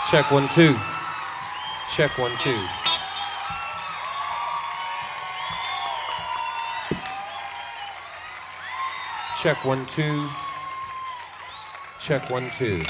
Check 1 2. Check 1 2. Check 1 2. Check 1 2.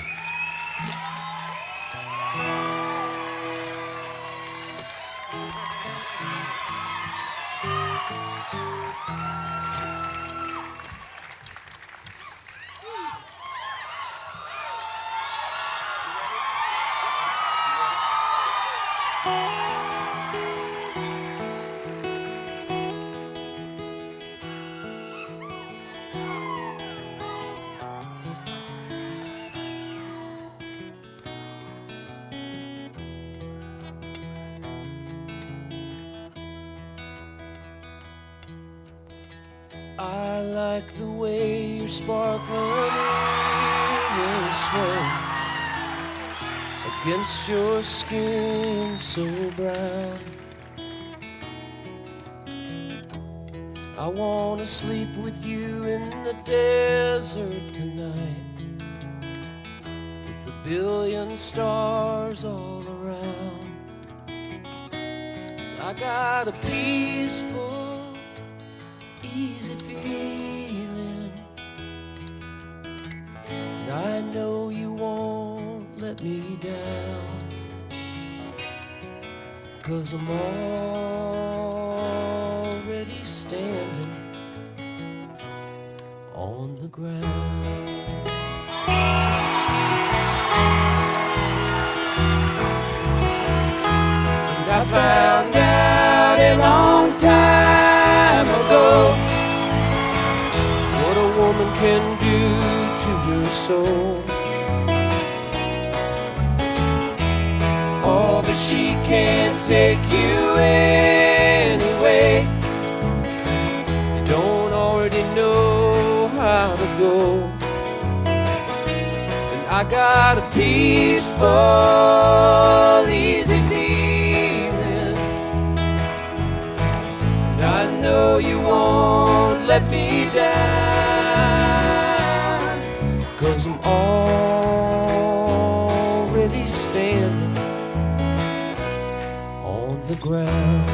I like the way your sparkling earrings sway against your skin so brown. I wanna sleep with you in the desert tonight, with a billion stars all around. 'Cause I got a peaceful, easy feeling, and I know you won't let me down, 'cause I'm already standing on the ground. And I found out a long time ago what a woman can do to your soul. Oh, but she can't take you anyway. You don't already know how to go. And I got a peaceful, easy feeling, and I know you won't let me down, 'cause I'm already standing on the ground.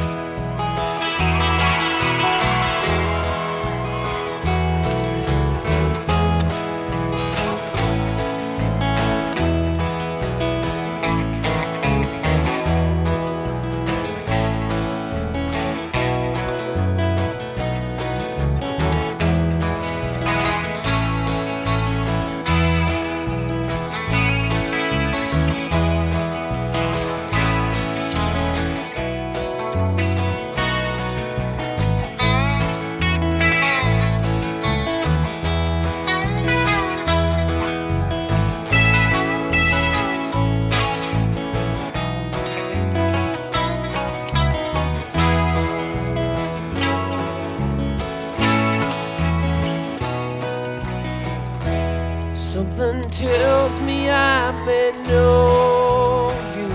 Something tells me I may know you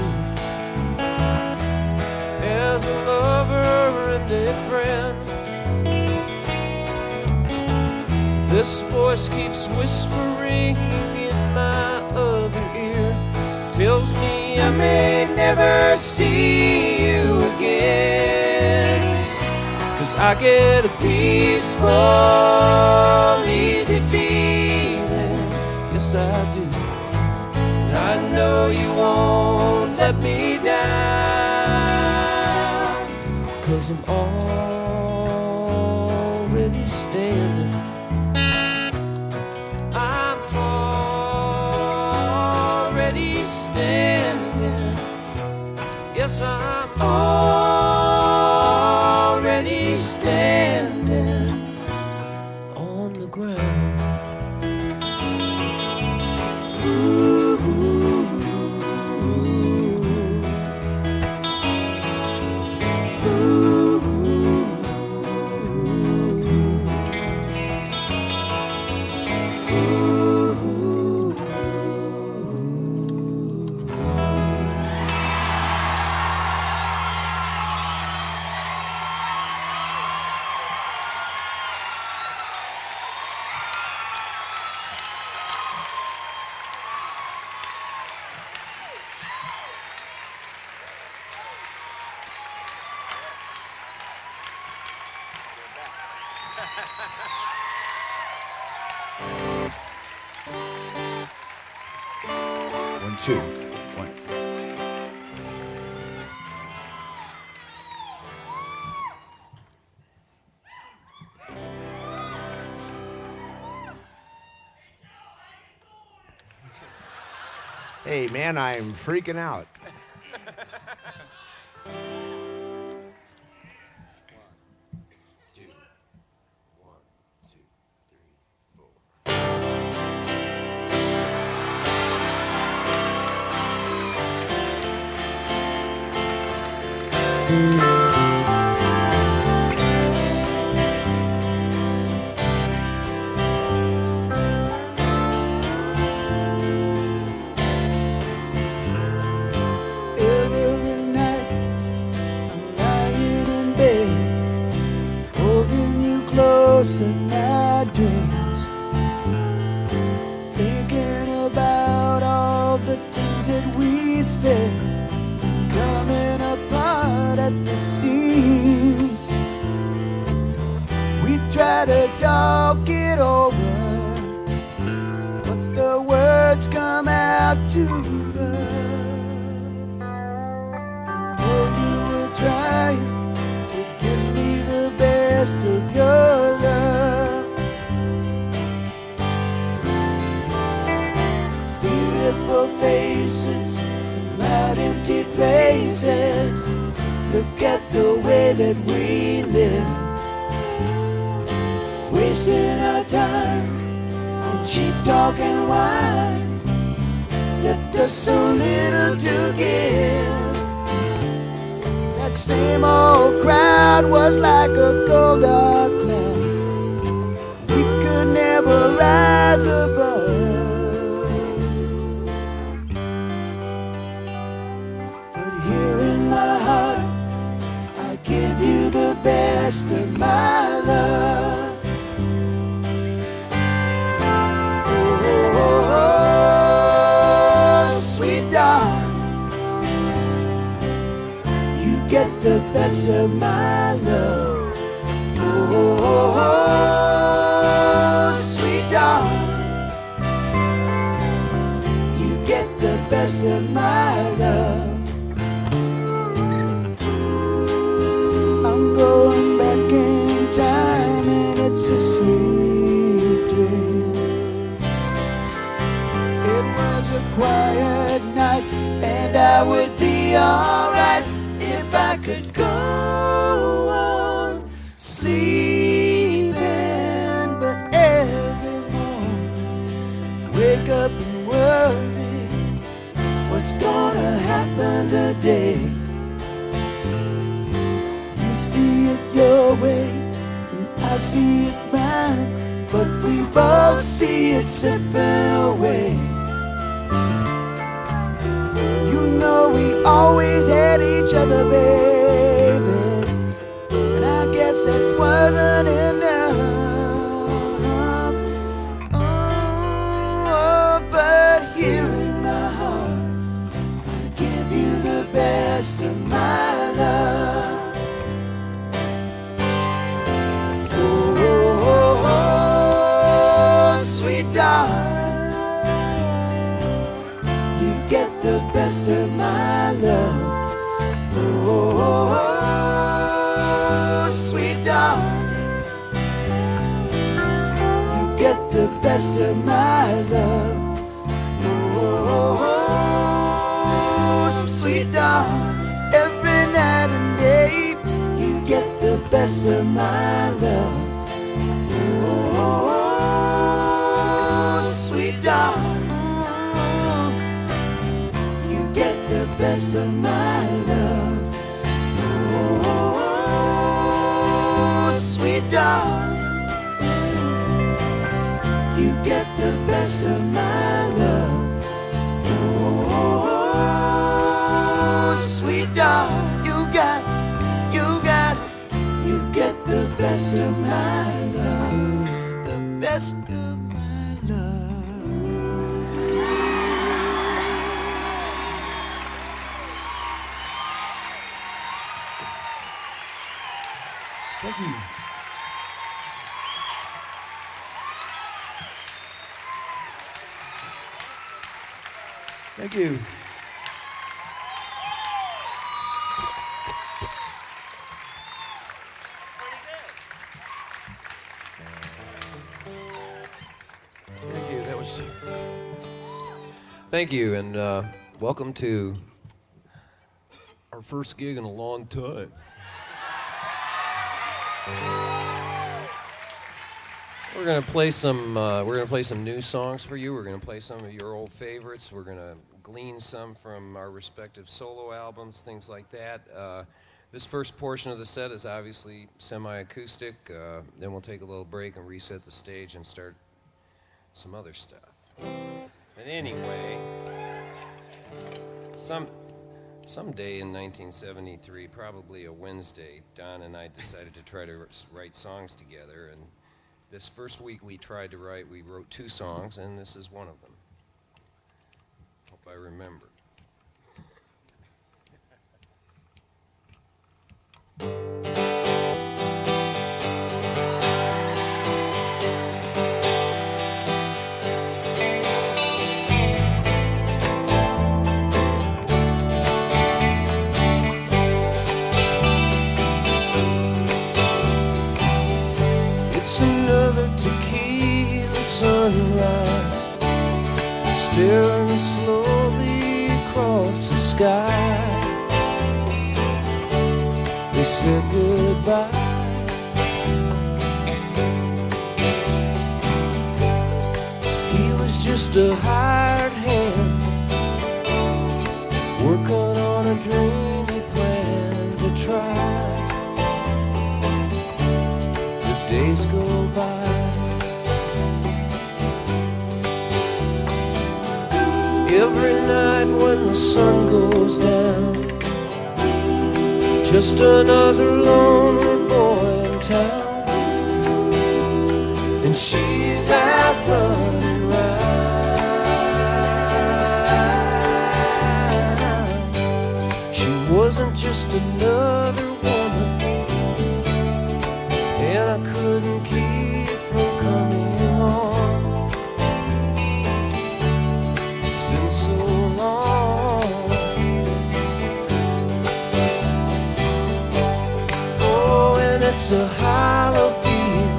as a lover and a friend. This voice keeps whispering in my other ear, tells me I may never see you again, 'cause I get a peaceful, easy feeling. Yes, I do. And I know you won't let me down, 'cause I'm already standing. I'm already standing. Yes, I'm already standing on the ground. 2, 1. Hey, man, I'm freaking out. Every night I'm lying in bed, holding you close in my dreams, thinking about all the things that we said, coming apart at the seams. We try to talk it over, but the words come out too rough. Trying to give me the best of your love. Beautiful faces, loud empty places. Look at the way that we live, wasting our time on cheap talk and wine. Left us so little to give. That same old crowd was like a cold dark cloud we could never rise above. But here in my heart, I give you the best of my love. Oh, oh, oh, sweet darling, get the best of my love. Oh, oh, oh, sweet darling, you get the best of my love. I'm going back in time and it's a sweet dream. It was a quiet night and I would be alright if I could go on sleeping. But every morning, wake up and worry what's gonna happen today. You see it your way, and I see it mine, but we both see it slipping away. You know we always had each other, baby, and I guess that wasn't enough. Oh, but here in my heart, I give you the best of my love. Oh, oh, oh, sweet darling, you get the best of my love. Oh, oh, oh, sweet darling, you get the best of my love. Oh, oh, oh, sweet darling, every night and day, you get the best of my love. Oh, oh, oh, sweet darling, the best of my love. Oh, sweet darling, you get the best of my love. Oh, sweet darling, you get the best of my love, the best of my love. Thank you. Thank you. Thank you. That was. Thank you, and welcome to our first gig in a long time. We're gonna play some. We're gonna play some new songs for you. We're gonna play some of your old favorites. We're gonna glean some from our respective solo albums, things like that. This first portion of the set is obviously semi-acoustic. Then we'll take a little break and reset the stage and start some other stuff. But anyway, someday in 1973, probably a Wednesday, Don and I decided to try to write songs together. And this first week we tried to write, we wrote 2 songs, and this is one of them. Hope I remember. It's another tequila sunrise, staring slowly across the sky. They said goodbye. He was just a hired hand, working on a dream he planned to try. Days go by. Every night when the sun goes down, just another lonely boy in town, and she's out running round. She wasn't just another woman, and I couldn't keep from coming on. It's been so long. Oh, and it's a hollow feeling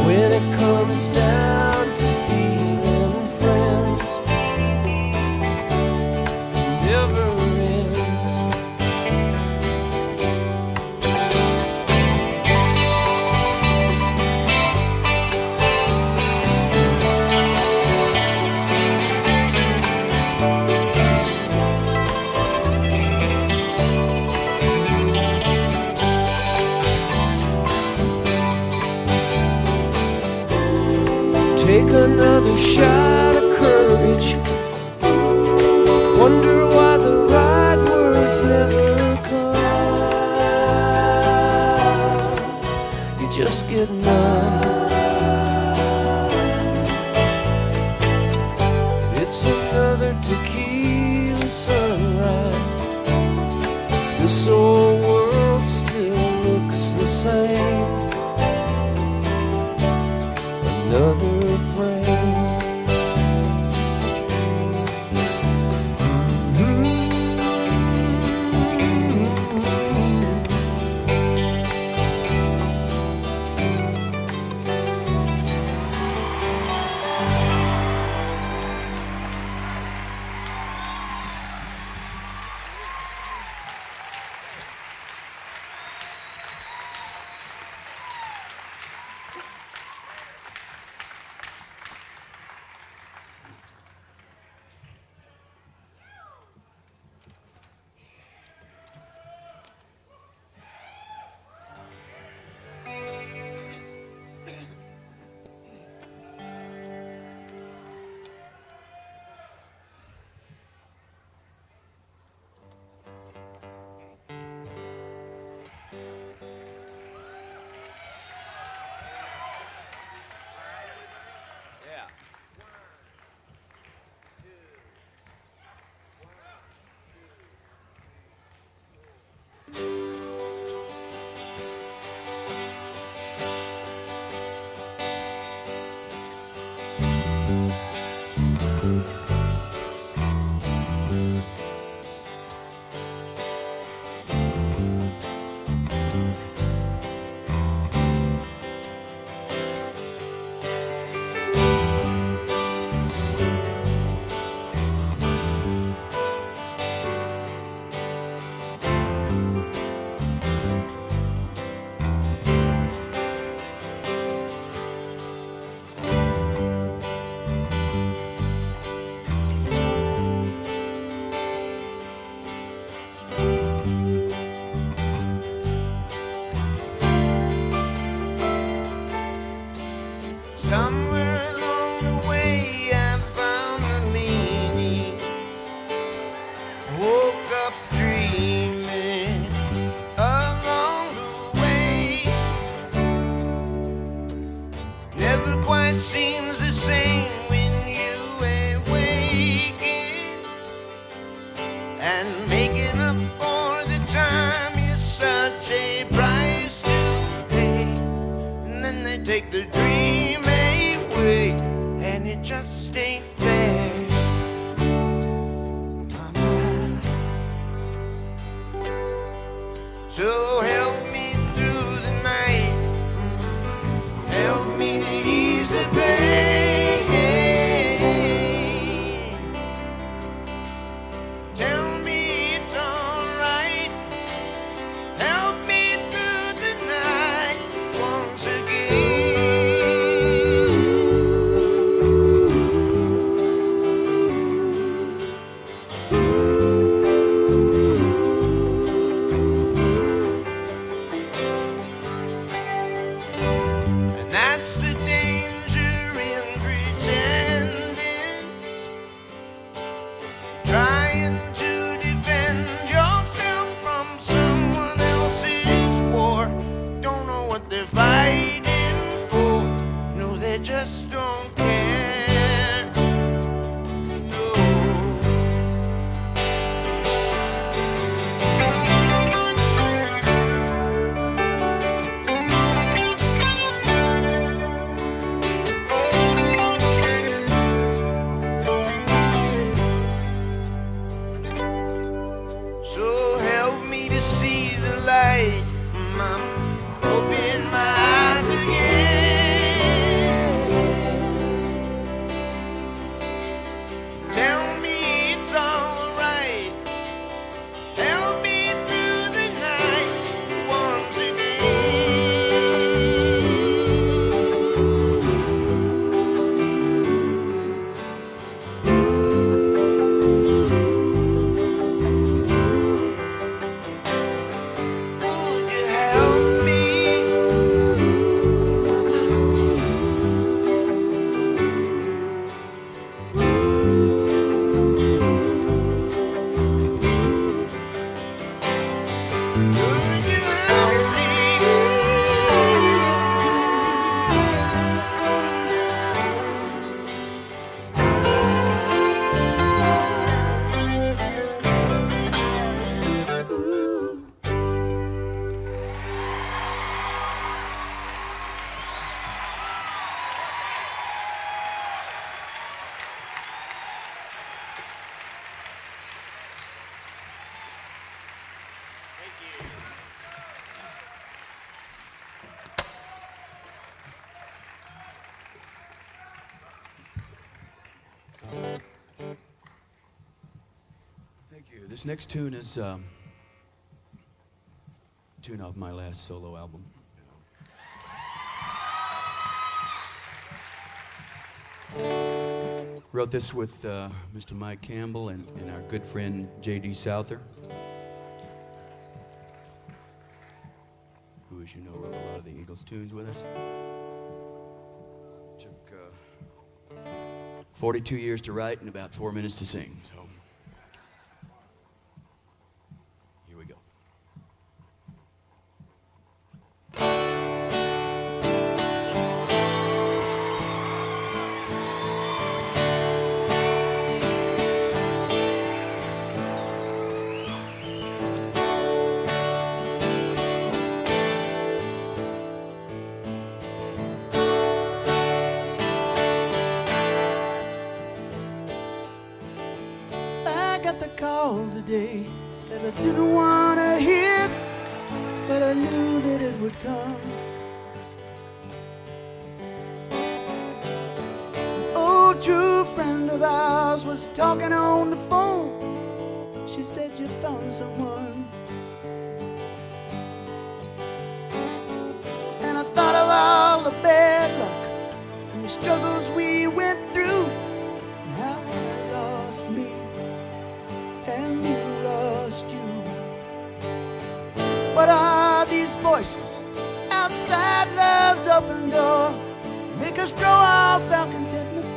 when it comes down to dealing friends. It never ends. Take another shot of courage. Wonder why the right words never come. You just get numb. It's another tequila sunrise. This old world still looks the same. Another frame. So help me through the night, help me to ease the pain. Tell me it's alright, help me through the night once That's the danger in pretending, trying to defend yourself from someone else's war. Don't know what they're fighting for, no, they just don't care. No. So help me to see the light, Mom. Open my eyes again. Tell me it's alright. Help me through the night once Would you help me? Would you help me? Thank you. This next tune is a tune off my last solo album. Wrote this with Mr. Mike Campbell and our good friend J.D. Souther, who, as you know, wrote a lot of the Eagles tunes with us. Took 42 years to write and about 4 minutes to sing. So here we go. I got the call today that I didn't want to hear, but I knew that it would come. An old true friend of ours was talking on the phone. She said you found someone. And I thought of all the bad luck and the struggles we went through, and how I lost me and you lost you. What are these voices outside love's open door? Make us throw off our contentment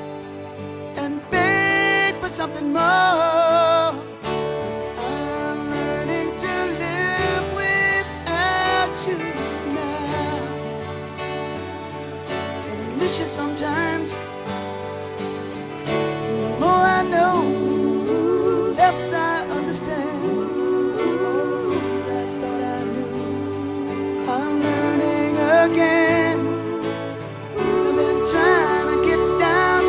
and beg for something more. I'm learning to live without you now, and I miss you sometimes. The more I know, less I understand. I thought I knew. I'm learning again. I've been trying to get down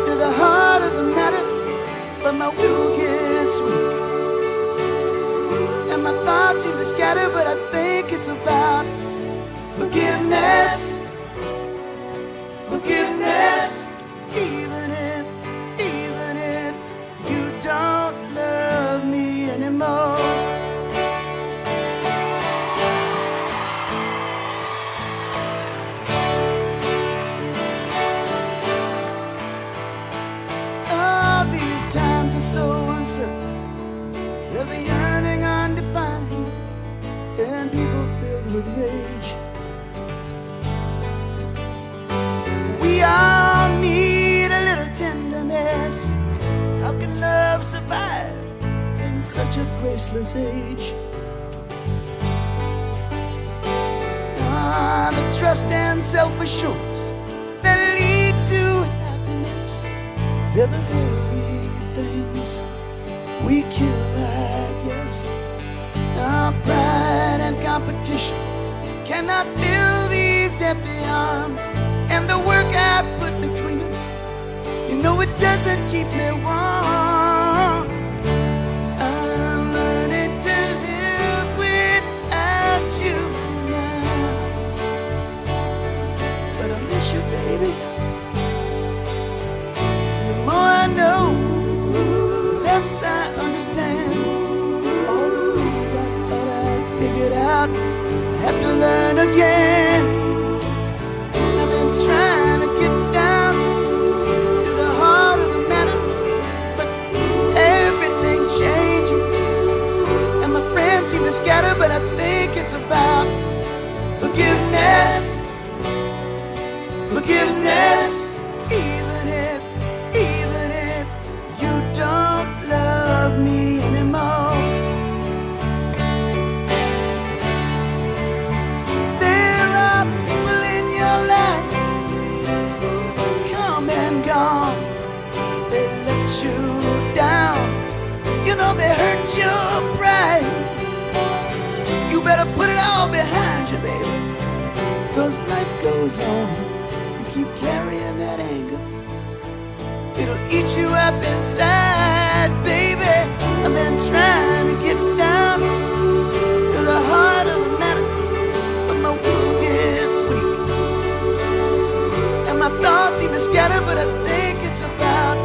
to the heart of the matter, but my will gets weak, and my thoughts seem to scattered, but I think it's about forgiveness. Forgiveness. Even if you don't love me anymore. All these times are so uncertain. There's a yearning undefined, and people filled with rage. We all need a little tenderness. How can love survive in such a graceless age? The trust and self-assurance that lead to happiness, they're the very things we kill, I guess. Our pride and competition cannot fill these empty arms, and the work I put between us, you know it doesn't keep me warm. I'm learning to live without you now, but I miss you, baby. The more I know, the less I understand. All the things I thought I'd figured out, I have to learn again. I've been trying to get down to the heart of the matter, but everything changes, and my friends seem to scatter, but I think it's about forgiveness. Forgiveness. Even if you don't love me anymore. There are people in your life who come and gone. They let you down. You know they hurt your pride. You better put it all behind you, baby, 'cause life goes on. You keep carrying that anger, it'll eat you up inside, baby. I've been trying to get down to the heart of the matter, but my will gets weak, and my thoughts seem to scatter, but I think it's about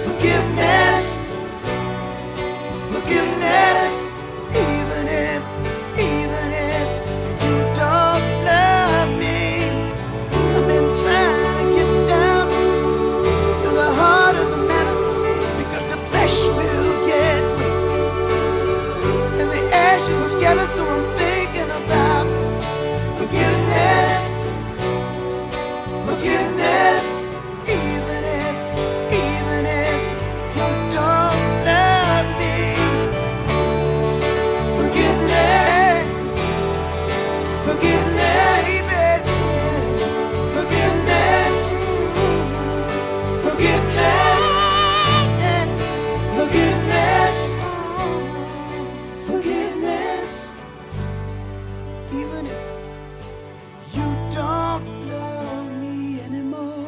forgiveness. Forgiveness. Even if you don't love me, I've been trying to get down to the heart of the matter, because the flesh will get weak, and the ashes will scatter, so I'm thinking about forgiveness. Forgiveness. Even if you don't love me. Forgiveness. Forgiveness. Forgiveness. Forgiveness. Forgiveness. Forgiveness. Even if you don't love me anymore.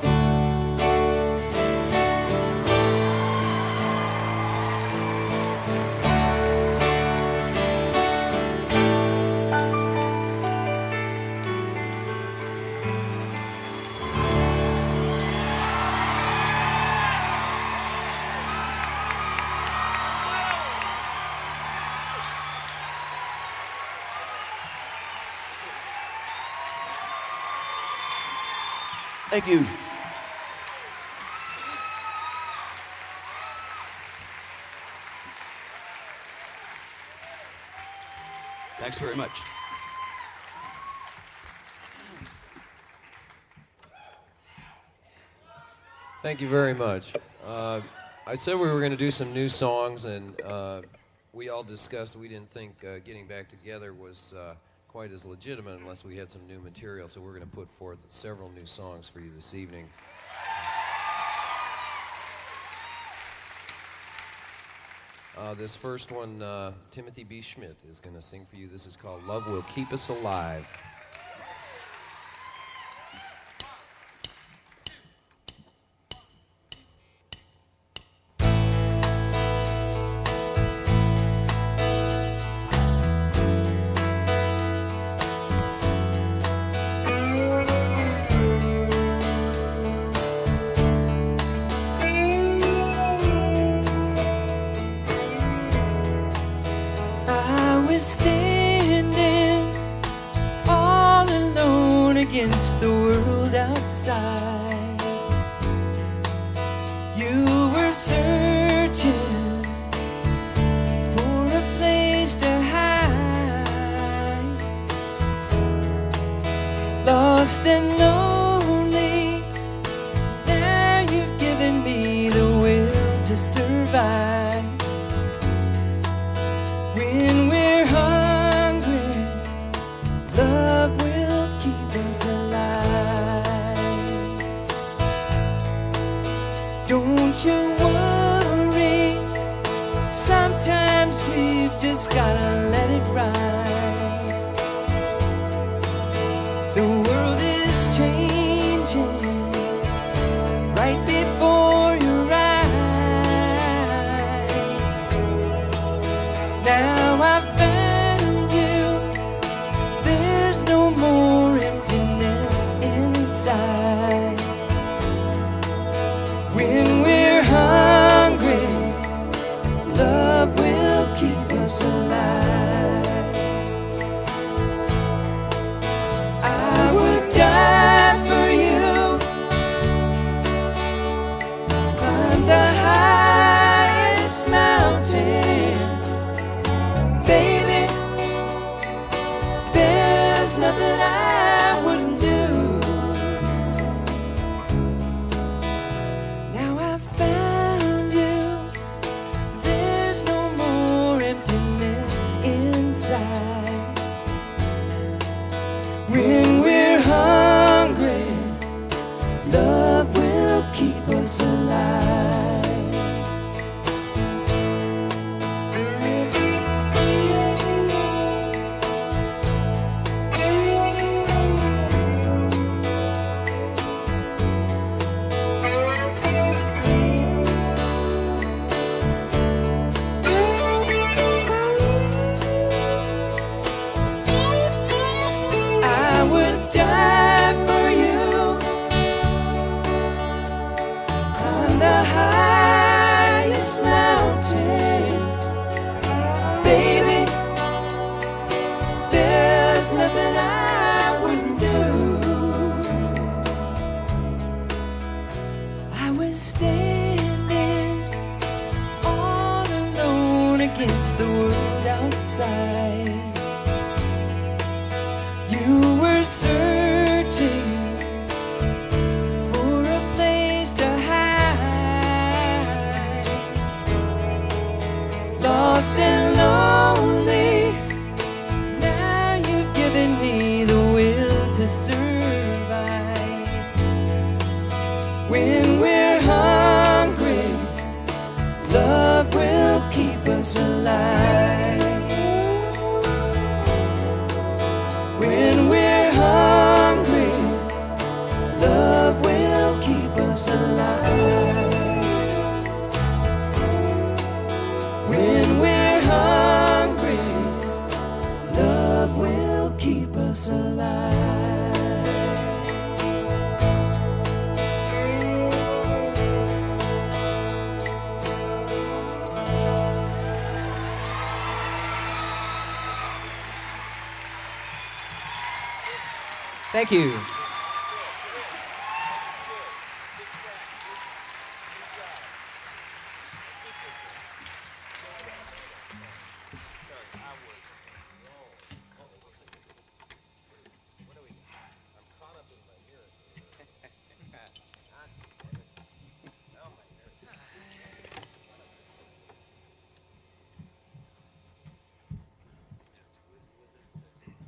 Thank you. Thanks very much. Thank you very much. I said we were going to do some new songs, and we all discussed we didn't think getting back together was quite as legitimate unless we had some new material, so we're going to put forth several new songs for you this evening. This first one, Timothy B. Schmidt is going to sing for you. This is called Love Will Keep Us Alive. lost and lonely. Now you've given me the will to survive. When we're hungry, love will keep us alive. Don't you worry, sometimes we've just gotta let it ride. The world is changing right before your eyes. Now I found you, there's no more emptiness inside. When we're hungry, love will keep us alive. I would die for you, climb the highest mountain. Baby, there's nothing I wouldn't do. Now I found you, there's no more emptiness inside. When we're hungry, love will keep us alive. I would die for you, climb the highest mountain. Baby, there's nothing I wouldn't do. I was standing all alone against the world outside. You were searching for a place to hide. Lost and lonely, now you've given me the will to survive. When we're hungry, love will keep us alive. When we're hungry, love will keep us alive. When we're hungry, love will keep us alive. Thank you.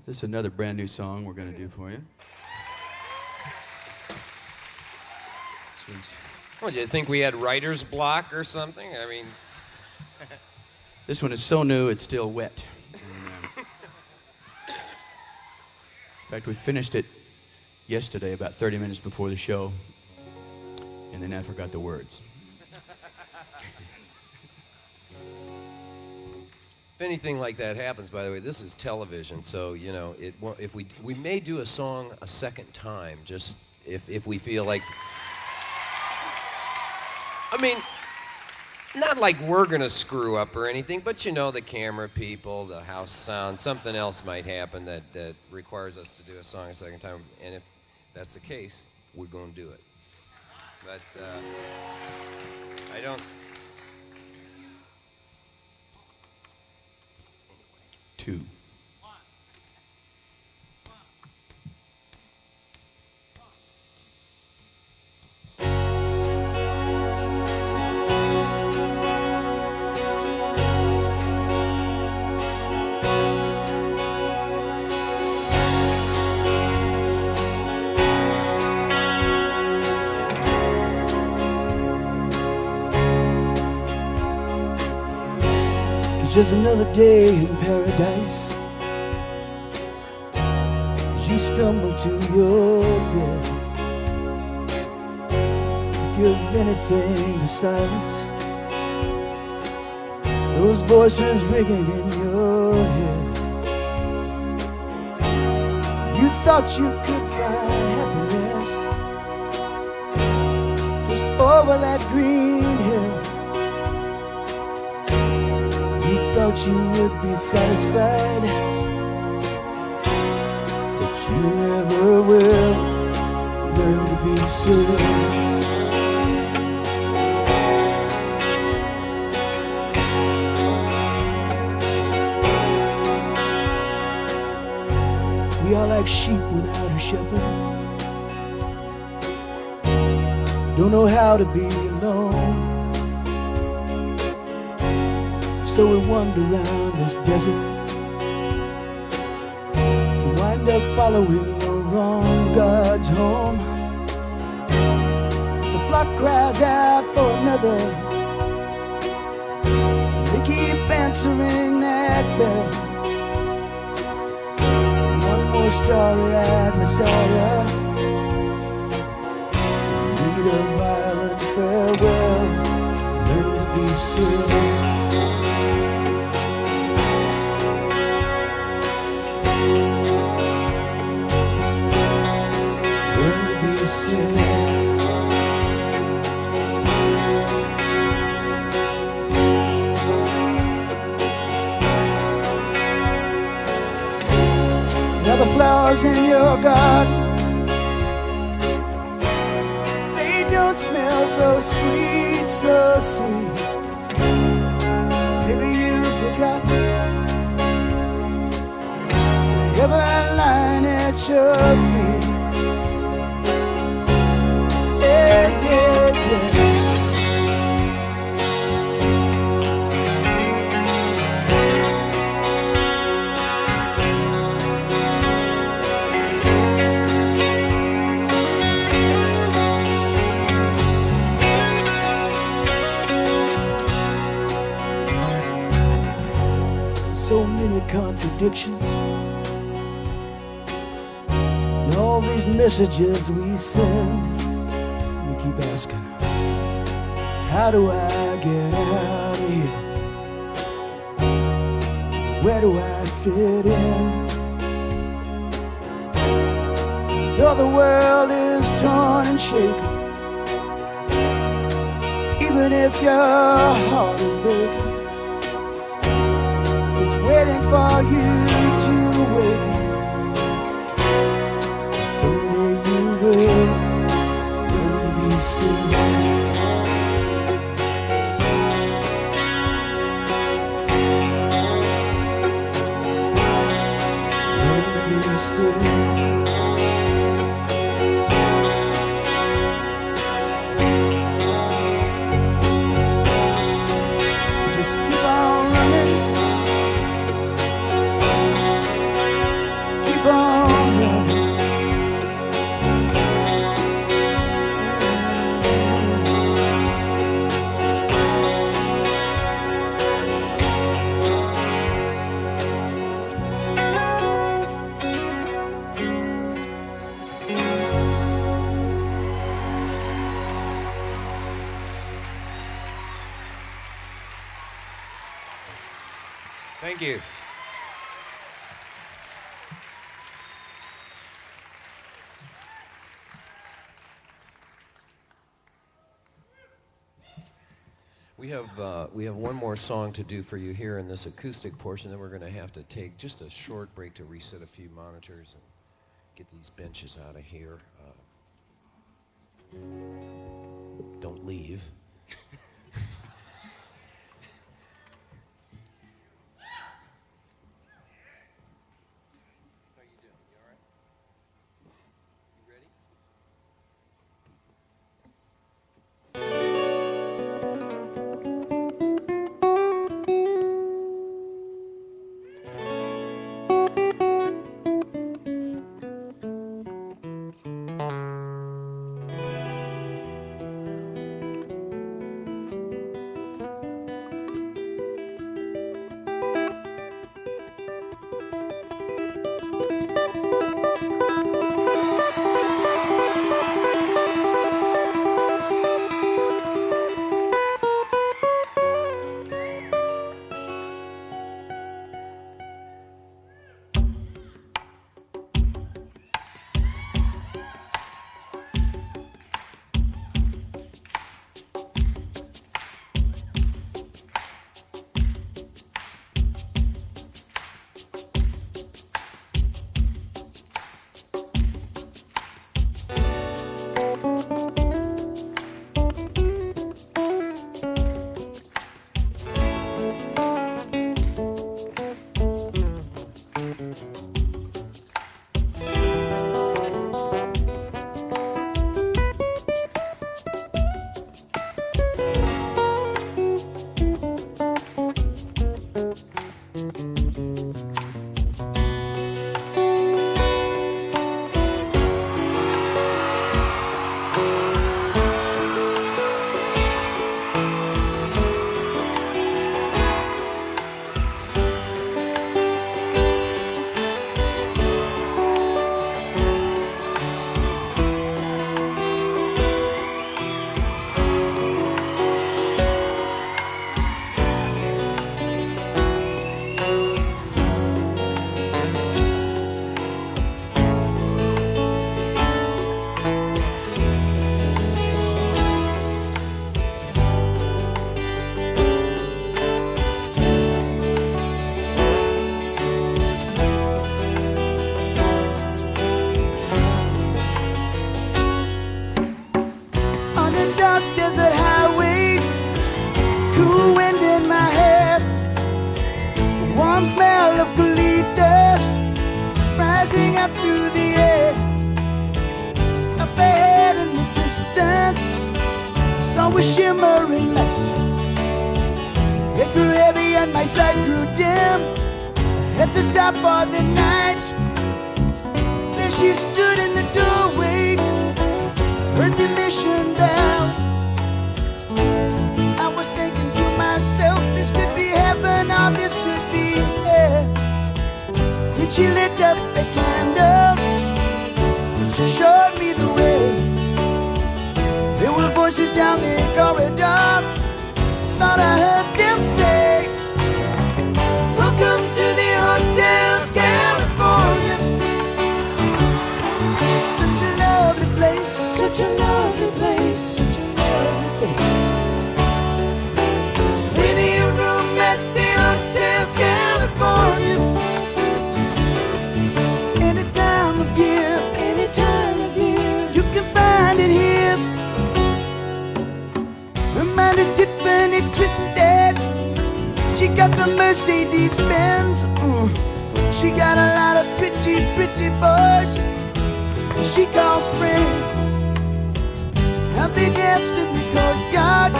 This is another brand new song we're going to do for you. This one's- What, did you think we had writer's block or something? I mean, This one is so new, it's still wet. In fact, we finished it yesterday, about 30 minutes before the show, and then I forgot the words. if anything like that happens, by the way, this is television, so you know, if we may do a song a second time, just if we feel like. I mean, not like we're gonna screw up or anything, but you know, the camera people, the house sound, something else might happen that requires us to do a song a second time, and if that's the case, we're gonna do it. But I don't. 2. just another day in paradise. As you stumble to your bed, give anything to silence those voices ringing in your head. You thought you could find happiness just over that green hill. You thought you would be satisfied, but you never will learn to be still. We are like sheep without a shepherd, don't know how to be alone. So we wander around this desert, we wind up following the wrong God's home. The flock cries out for another, they keep answering that bell. Starry-eyed Messiah, need a violent farewell, learn to be still. Learn to be still. The flowers in your garden, they don't smell so sweet, so sweet. Maybe you forgot every line at your feet. Yeah, yeah, yeah. So many contradictions in all these messages we send. We keep asking, how do I get out of here? Where do I fit in? Though the world is torn and shaken, even if your heart is breaking, waiting for you to wake. Someday you will learn to be still. Learn to be still. Thank you. We have one more song to do for you here in this acoustic portion, then we're going to have to take just a short break to reset a few monitors and get these benches out of here. Don't leave. warm smell of eucalyptus rising up through the air. Up ahead in the distance, saw a shimmering light. It grew heavy and my sight grew dim. Had to stop for the night. There she stood in the doorway, heard the mission bell. I was thinking to myself, this could be heaven or this could be hell. Then she lit up a candle, she showed me the way. There were voices down the corridor, thought I heard them say, welcome to the Hotel California. Such a lovely place, such a lovely place, such a lovely place. There's plenty of room at the Hotel California. Any time of year, you can find it here. Her mind is Tiffany twisted. She got the Mercedes Benz. She got a lot of pretty, pretty boys she calls friends. How they dance in the courtyard,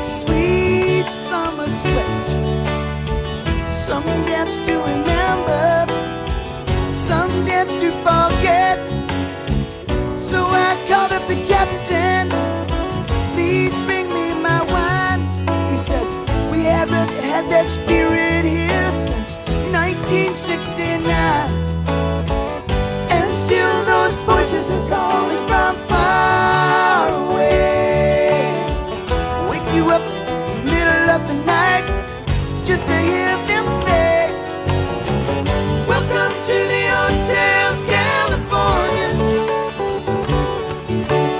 sweet summer sweat. Some dance to remember, some dance to forget. So I called up the captain, please bring me my wine. He said, we haven't had that spirit here since 1969. And still those voices are calling from far away. Wake you up in the middle of the night just to hear them say, welcome to the Hotel California.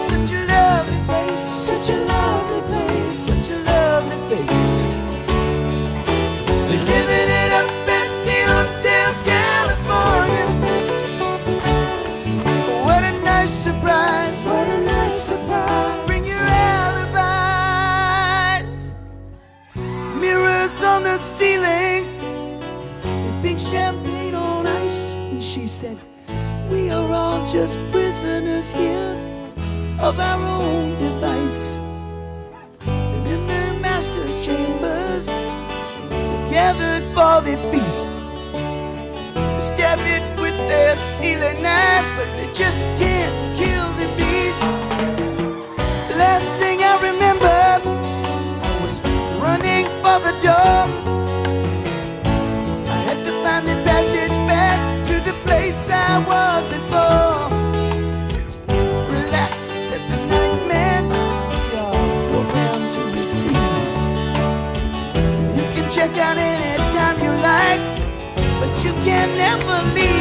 Such a lovely place, such a lovely place, such a lovely face. They're living it up at the Hotel California. What a nice surprise, what a nice surprise. Bring your alibis. Mirrors on the ceiling, and pink champagne on ice. And she said, we are all just prisoners here of our own device. And in the master's chambers, gathered for the feast. They stab it with their stealing knives, but they just can't kill the beast. The last thing I remember was running for the door. I had to find the passage back to the place I was before. Relax, said the night man, you're programmed to receive. You can check out anytime you like, but you can never leave.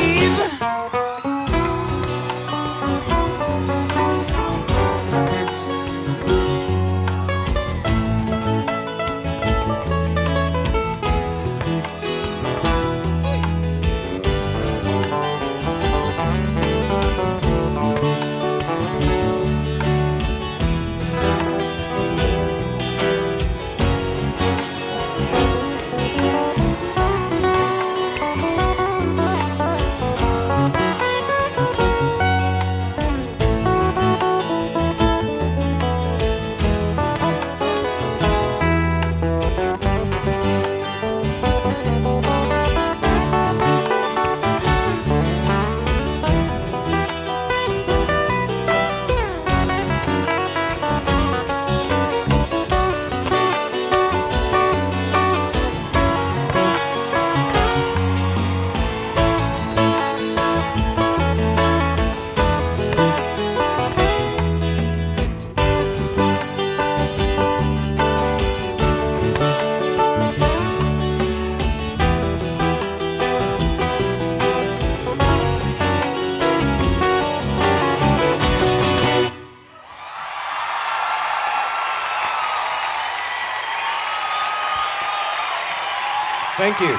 Thank you.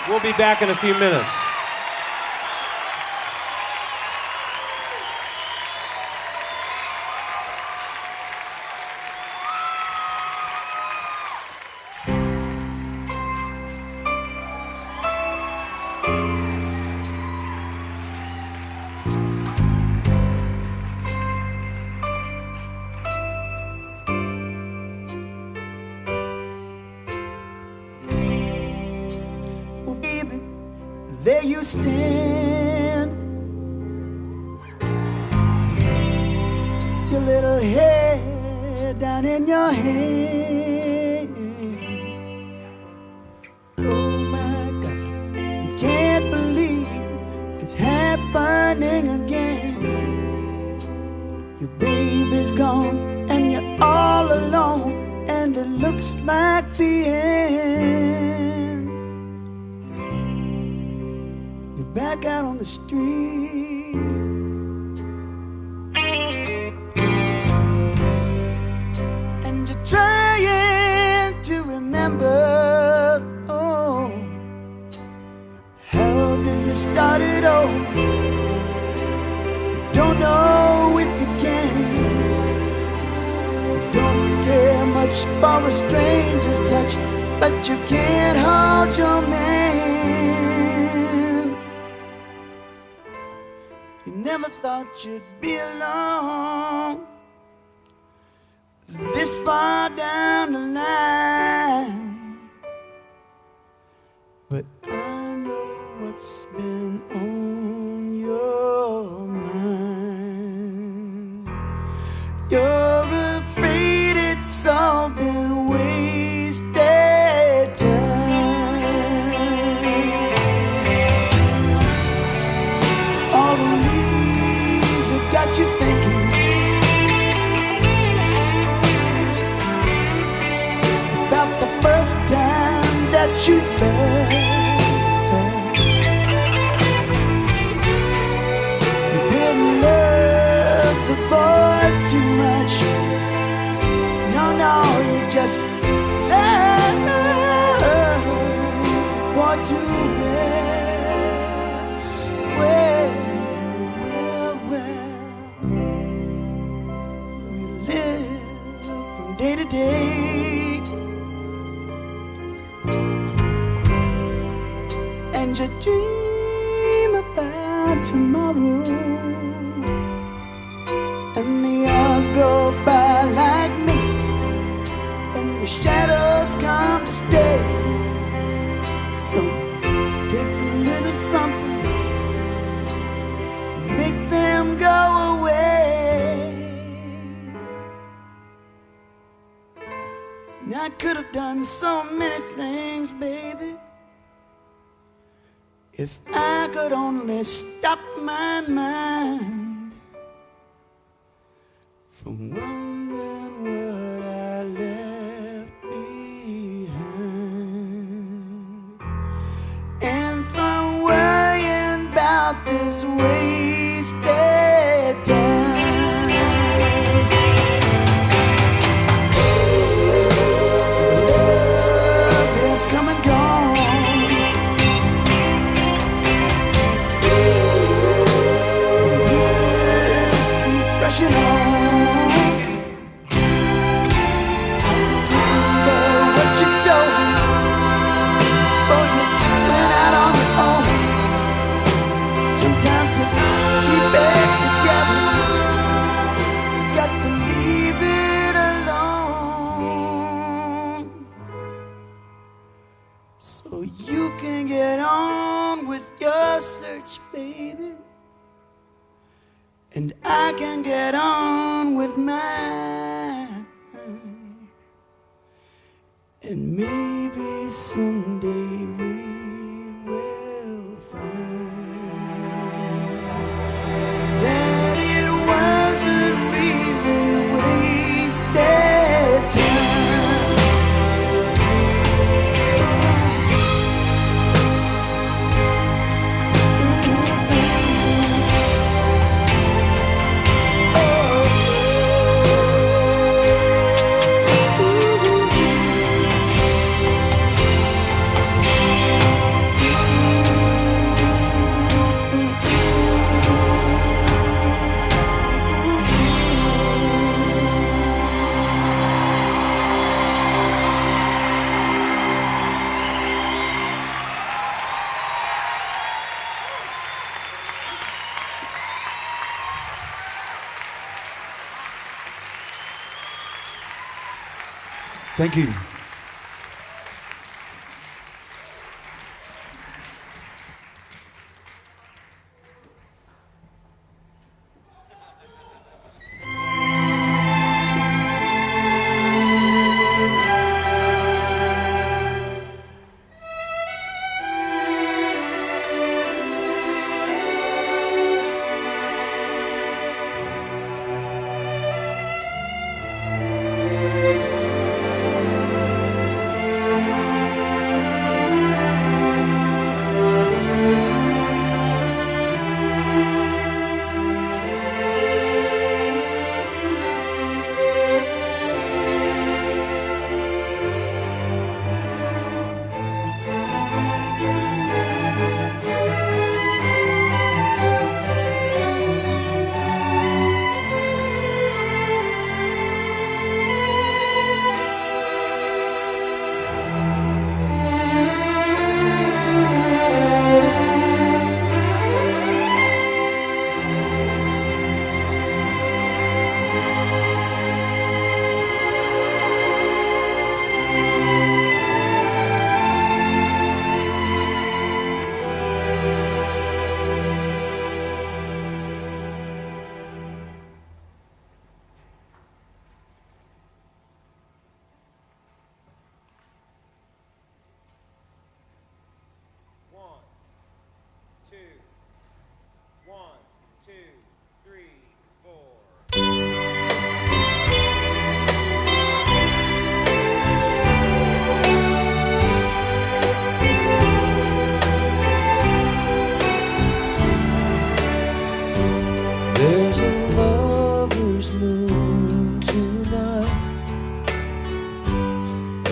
We'll be back in a few minutes. there you stand, your little head down in your hand. Oh my God, you can't believe it's happening again. Your baby's gone and you're all alone, and it looks like the end. You're back out on the street, and you're trying to remember, oh, how do you start it over? You don't know if you can. You don't care much for a stranger's touch, but you can't hold your man. You never thought you'd be alone this far down the line, but I know what's been on your mind. You're afraid it's all been wasted time. All the leaves have got you thinking about the first time that you felt. You didn't love the boy too much. No, no, you just love the boy too well. Well. We live from day to day, and you dream about tomorrow, and the hours go by like minutes, and the shadows come to stay. So take a little something to make them go away. And I could have done so many things, baby, if I could only stop my mind from wondering what I left behind, and from worrying about this wasted time. Love has come and gone. Years keep rushing on. What you told me, oh, you went out on your own. Sometimes to keep it together, you got to leave it alone, so you can get on with your search, baby, and I can get on with mine. And maybe someday we will find that it wasn't really wasted time. Thank you.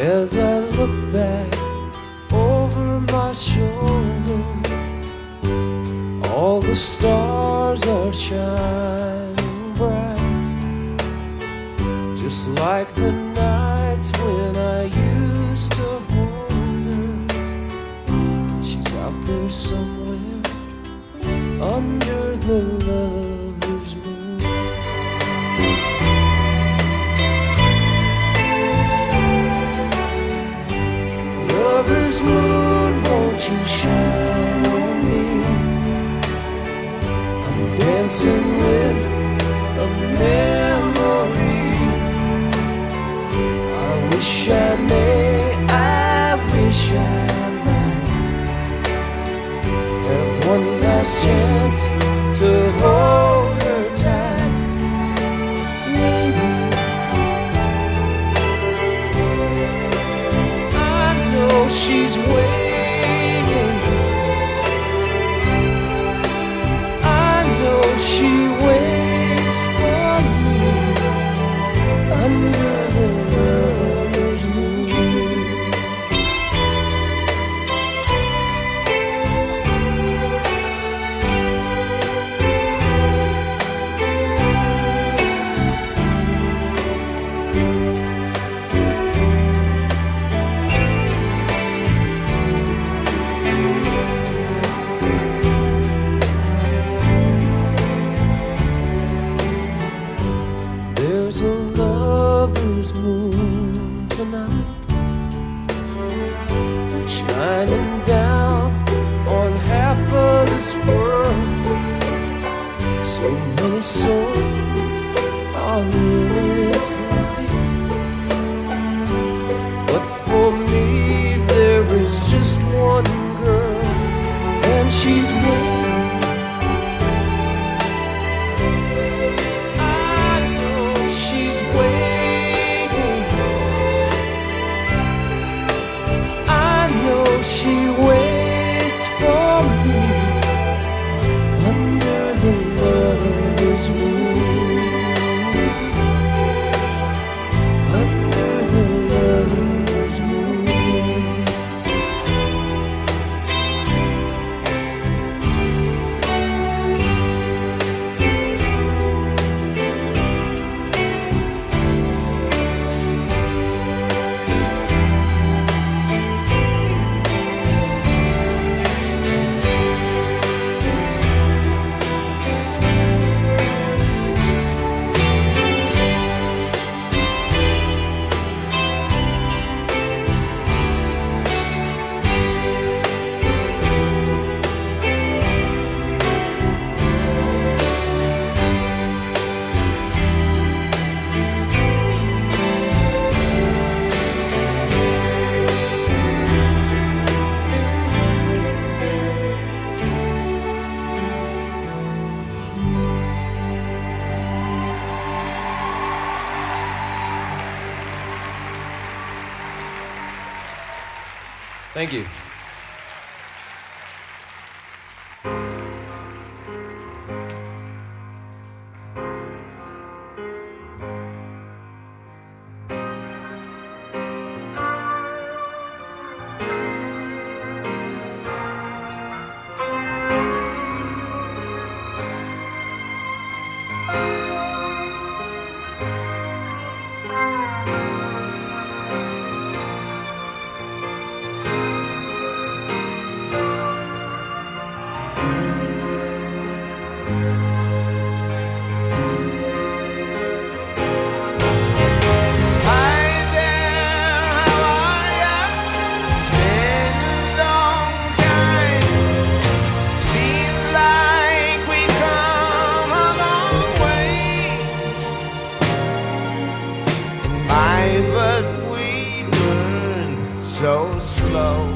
As I look back over my shoulder, all the stars are shining bright, just like the nights when I used to hold her. She's out there somewhere under the lover's moon. Lover's moon, won't you shine on me? I'm dancing with a memory. I wish I may, I wish I might have one last chance to hold her tight. Maybe I know she's waiting. I know she waits for me under the lover's moon. There's a lover's moon tonight, shining down on half of this world. So many souls are in its light, but for me there is just one girl, and she's waiting. She waits for me under the lover's moon. Under the lover's moon. Thank you. But we burn so slow,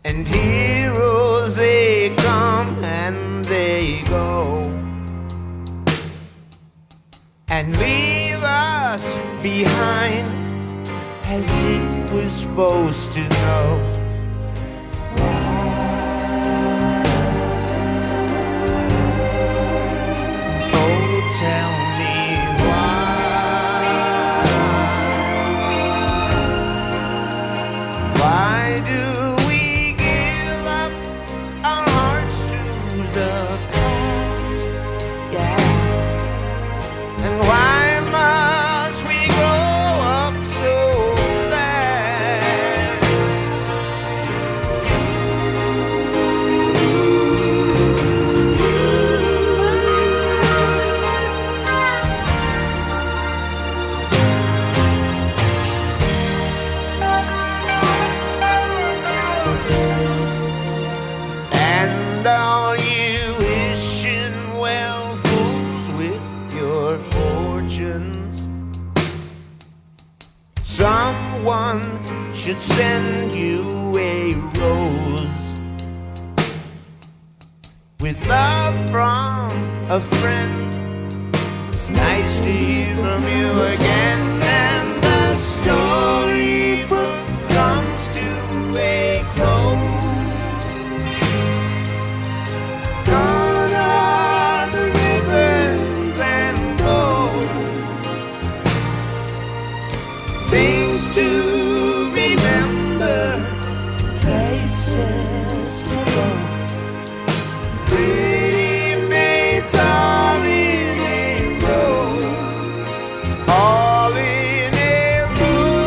and heroes they come and they go, and leave us behind as if we're supposed to know. Oh, tell me why. someone should send you a rose with love from a friend. It's nice to hear from you again, and the storybook comes to a close. Gone are the ribbons and bows, things to remember, places to go. Pretty maids all in a row, all in a row.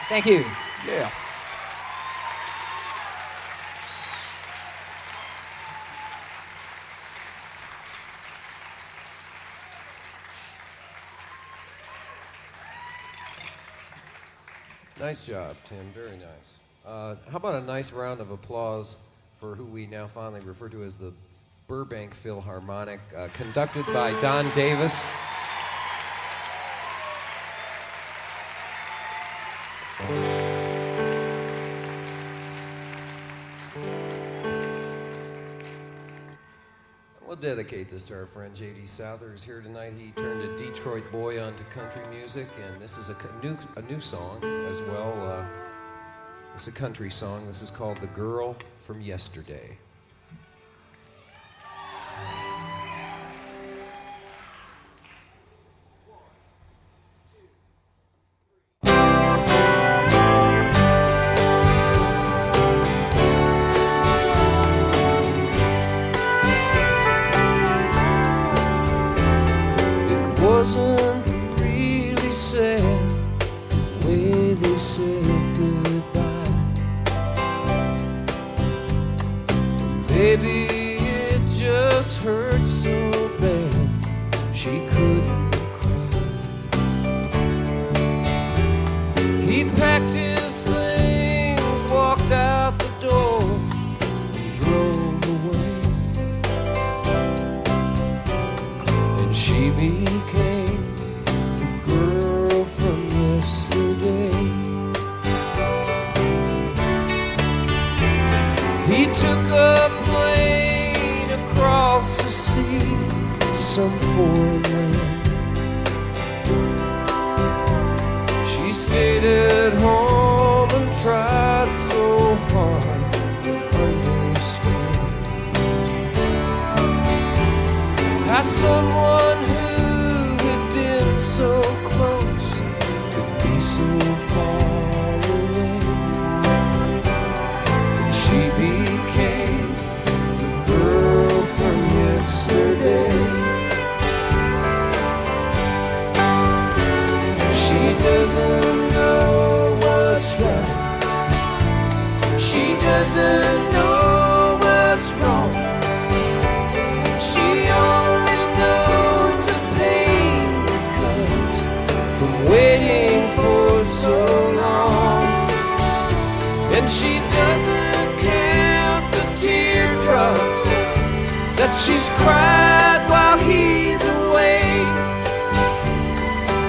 Thank you. Yeah. Nice job, Tim. Very nice. How about a nice round of applause for who we now fondly refer to as the Burbank Philharmonic, conducted by Don Davis. We'll dedicate this to our friend J.D. Souther, who's here tonight. He turned a Detroit boy onto country music, and this is a new song as well. It's a country song. This is called "The Girl from Yesterday." Wasn't really sad the way they said goodbye. Baby, it just hurt so bad she couldn't cry. He packed his things, walked out the door, and drove away. And she became the girl from yesterday. He took a plane across the sea to some foreign land. She stayed at home and tried so hard to understand how someone who had been so close could be so far away. And she became the girl from yesterday. She doesn't know what's right. She doesn't know what's wrong. She only knows the pain that comes from waiting for so long. And she doesn't count the teardrops that she's cried while he's away,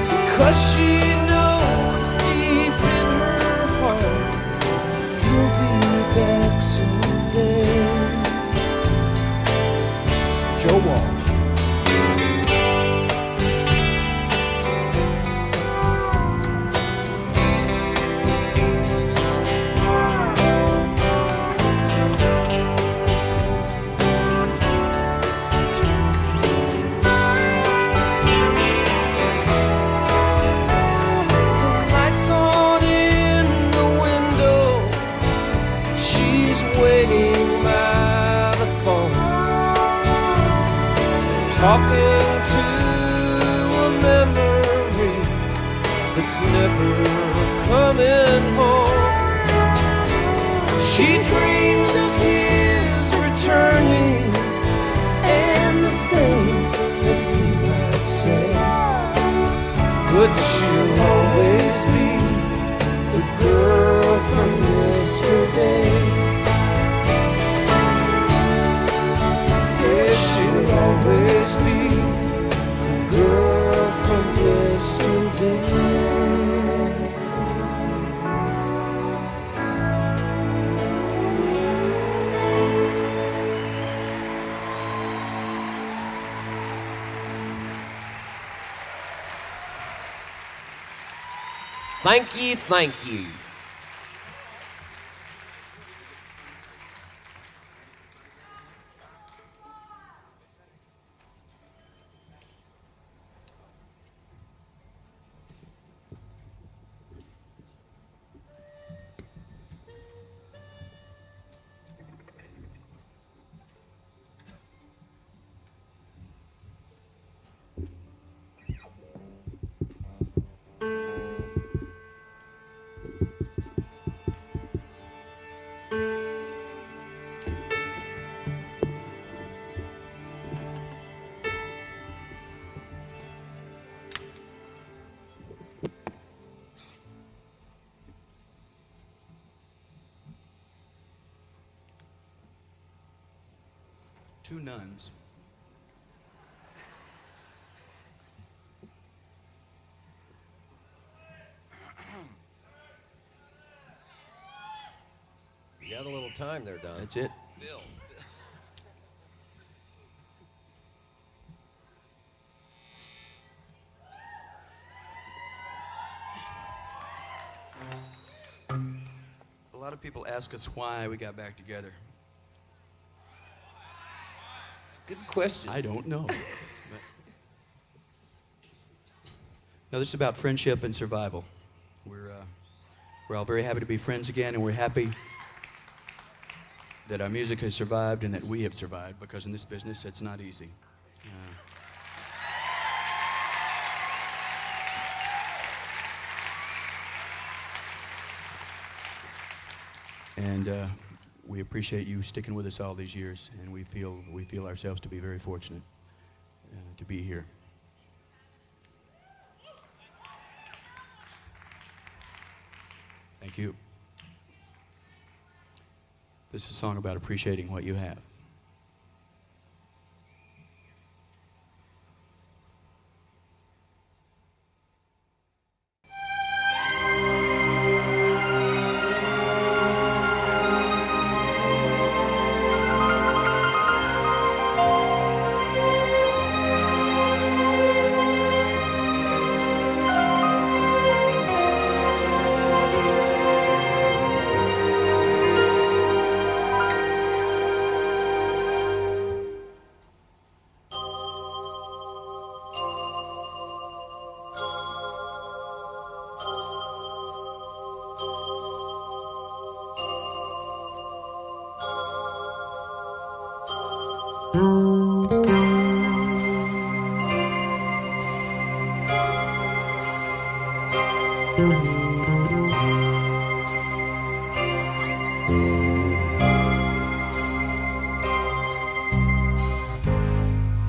because she knows deep in her heart he'll be back someday. Joe Walsh. The lights on in the window. She's waiting by the phone, talking to a memory that's never coming home. She dreams of his returning and the things that he might say, but she'll always be the girl from yesterday. Yeah, she'll always be the girl from yesterday. Thank you, thank you. two nuns. You got a little time there, Don. That's it. Bill. A lot of people ask us why we got back together. Good question. I don't know. No, this is about friendship and survival. We're all very happy to be friends again, and we're happy that our music has survived and that we have survived, because in this business, it's not easy. And we appreciate you sticking with us all these years, and we feel ourselves to be very fortunate to be here. Thank you. This is a song about appreciating what you have.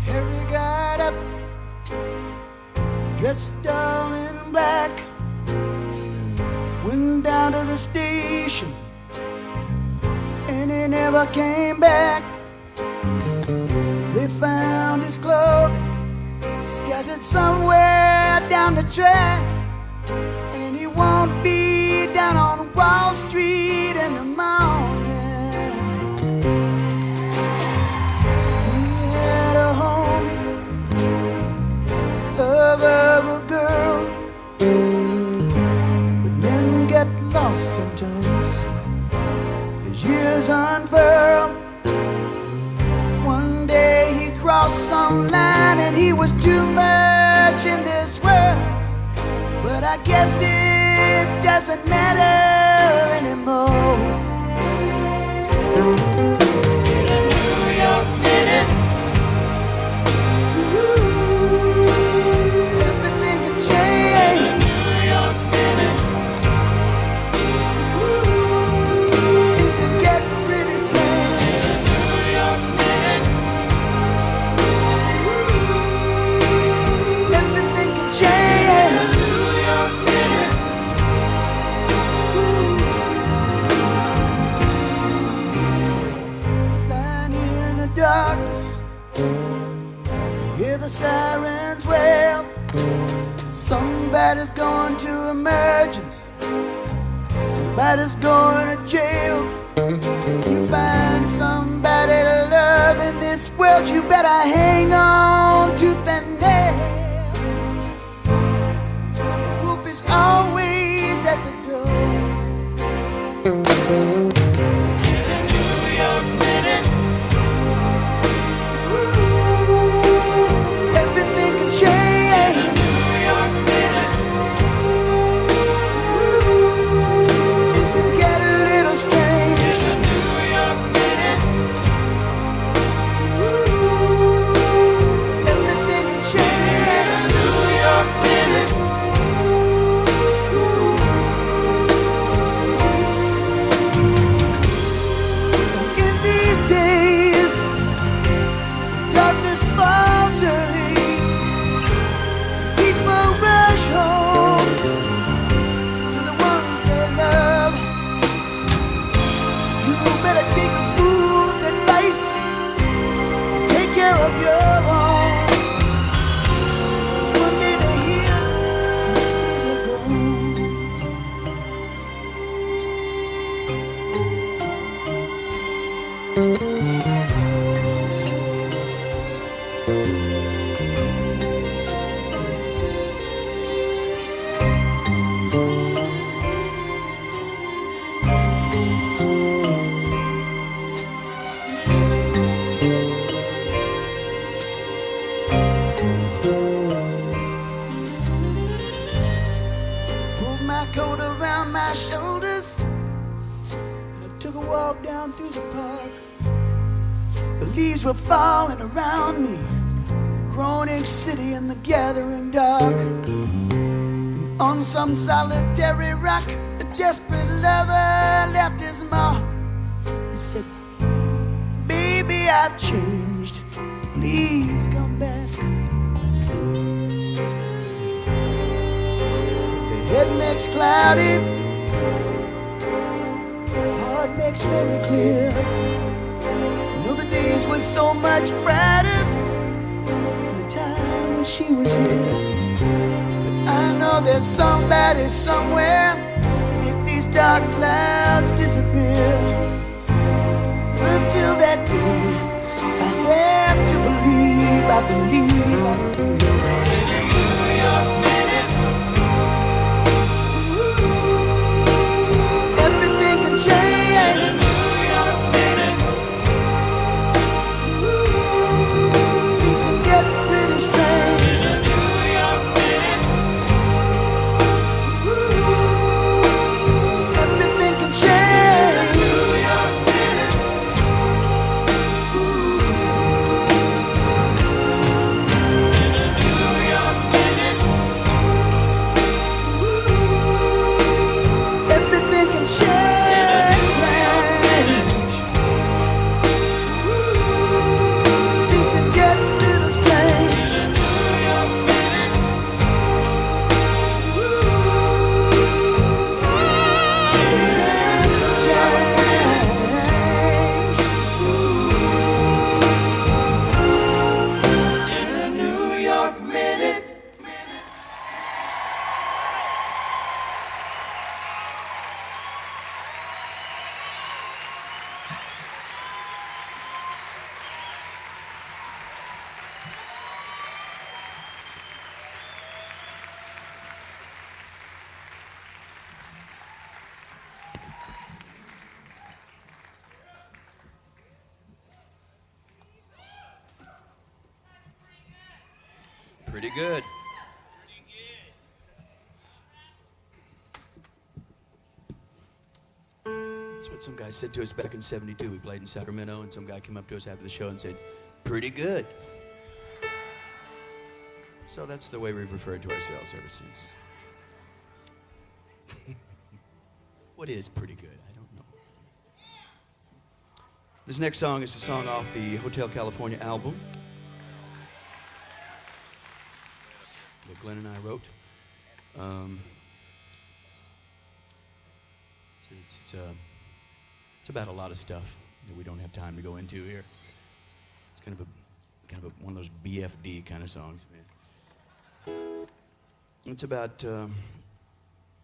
Harry got up, dressed all in black, went down to the station, and he never came back. They found his clothing scattered somewhere down the track, and he won't be down on Wall Street in the morning. He had a home, love of a girl, but men get lost sometimes as years unfurl. One day he crossed some line and he was too much in this world, but I guess it doesn't matter anymore. In a New York minute, ooh, everything can change. In a New York minute, ooh, things can get pretty strange. In a New York minute, ooh, everything can change. In a New York minute, lying here in the darkness, you hear the sirens wail. Somebody's going to emergency, somebody's going to jail. If you find somebody to love in this world, you better hang on tooth and nail. Wolf is always at the door. In a New York minute, ooh, everything can change. In a New York minute, ooh, things can get a little strange. In a New York minute, ooh, everything can change. In a New York minute, ooh. Pulled my coat around my shoulders and I took a walk down through the park. The leaves were falling around me, the groaning city in the gathering dark. And on some solitary rock, a desperate lover left his mark. He said, baby, I've changed, please come back. The head makes cloudy, heart makes very clear. You know the days were so much brighter in the time when she was here. But I know there's somebody somewhere make these dark clouds disappear. Until that day, I have to believe, I believe, I believe. In a New York minute, everything can change. In a New York minute, things can get pretty strange. In a New York minute, everything can change. In a New York minute. Everything can change. Things can get a little strange. In a New York minute. Pretty good. That's what some guy said to us back in '72. We played in Sacramento, and some guy came up to us after the show and said, pretty good. So that's the way we've referred to ourselves ever since. What is pretty good? I don't know. This next song is a song off the Hotel California album that Glenn and I wrote. It's about a lot of stuff that we don't have time to go into here. It's kind of one of those BFD kind of songs. It's about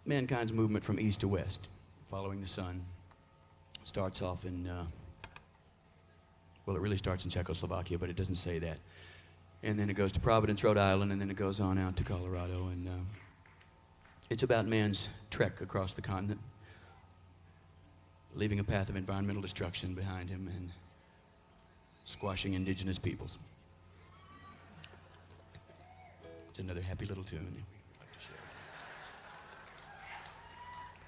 mankind's movement from east to west, following the sun. Starts off in, well, it really starts in Czechoslovakia, but it doesn't say that. And then it goes to Providence, Rhode Island, and then it goes on out to Colorado. And it's about man's trek across the continent, leaving a path of environmental destruction behind him and squashing indigenous peoples. It's another happy little tune that we'd like to share.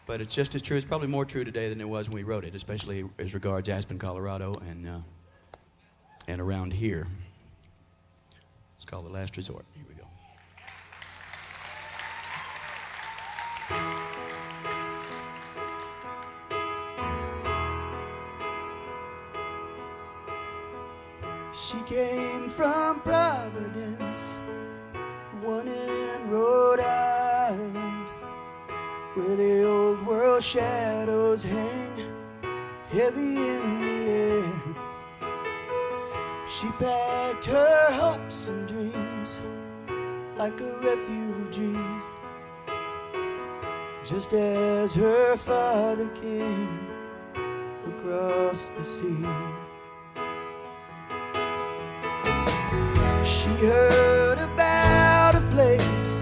But it's just as true, it's probably more true today than it was when we wrote it, especially as regards Aspen, Colorado, and around here. It's called The Last Resort. Here we go. She came from Providence, one in Rhode Island, where the old world shadows hang heavy in the air. She packed her hopes and dreams like a refugee, just as her father came across the sea. She heard about a place,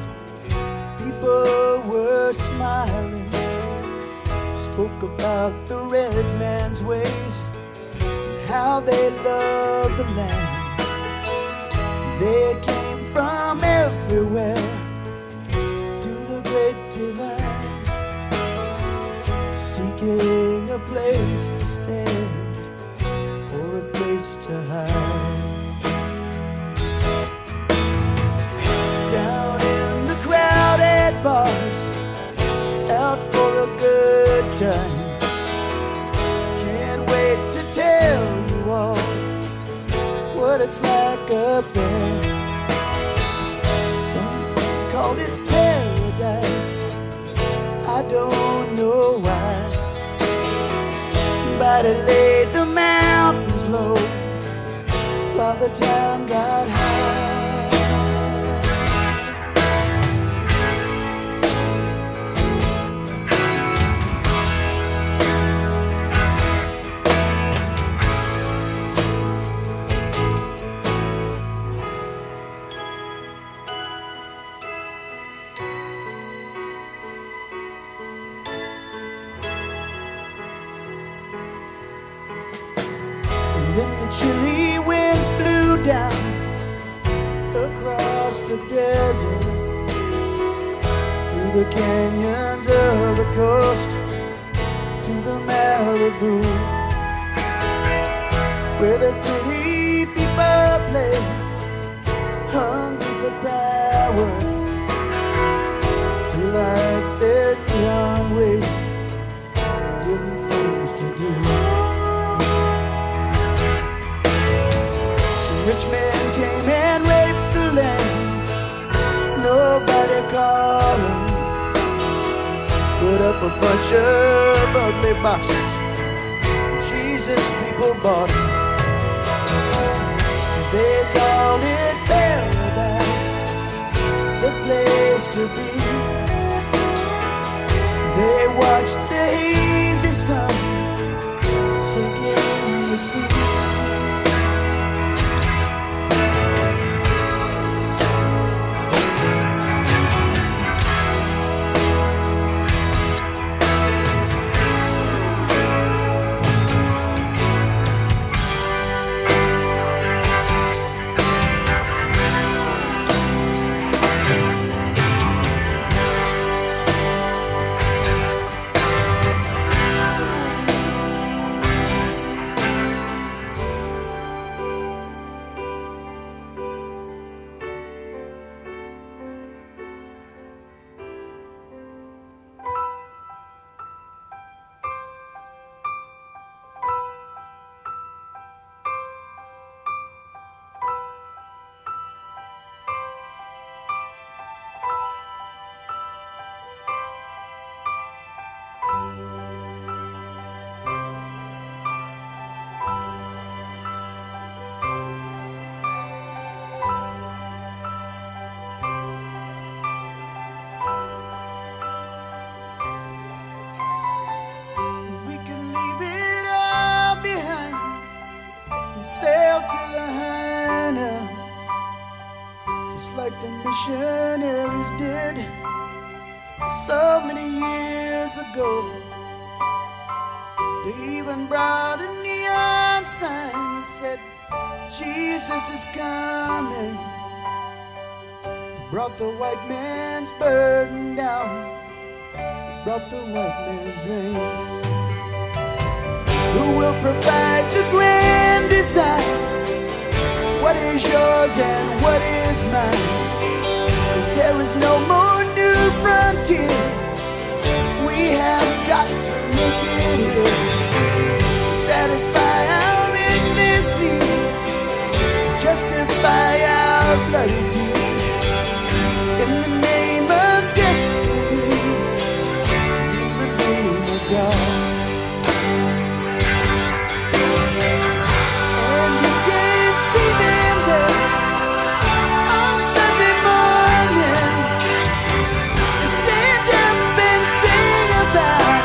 people were smiling, spoke about the red man's ways and how they loved the land. They came from everywhere to the great divide, seeking a place to stand or a place to hide. Down in the crowded bars, out for a good time. Can't wait to tell you all what it's like up there. Some called it paradise, I don't know why. Somebody laid the mountains low while the town got high. And then the chilly winds blew down across the desert, through the canyons of the coast to the Malibu, where the pretty people play, hungry for power, to light their neon way, giving things to do. Rich men came and raped the land, nobody called them. Put up a bunch of ugly boxes, Jesus people bought them. They called it paradise, the place to be. They watched the hazy sun sink in the sea. Sail to Lahaina, just like the missionaries did so many years ago. They even brought a neon sign that said, Jesus is coming. They brought the white man's burden down, they brought the white man's rain. Who will provide the grand design? What is yours and what is mine? 'Cause there is no more new frontier. We have got to make it here. Satisfy our endless needs, justify our bloody deeds. In the name of destiny, in the name of God. Stand up and sing about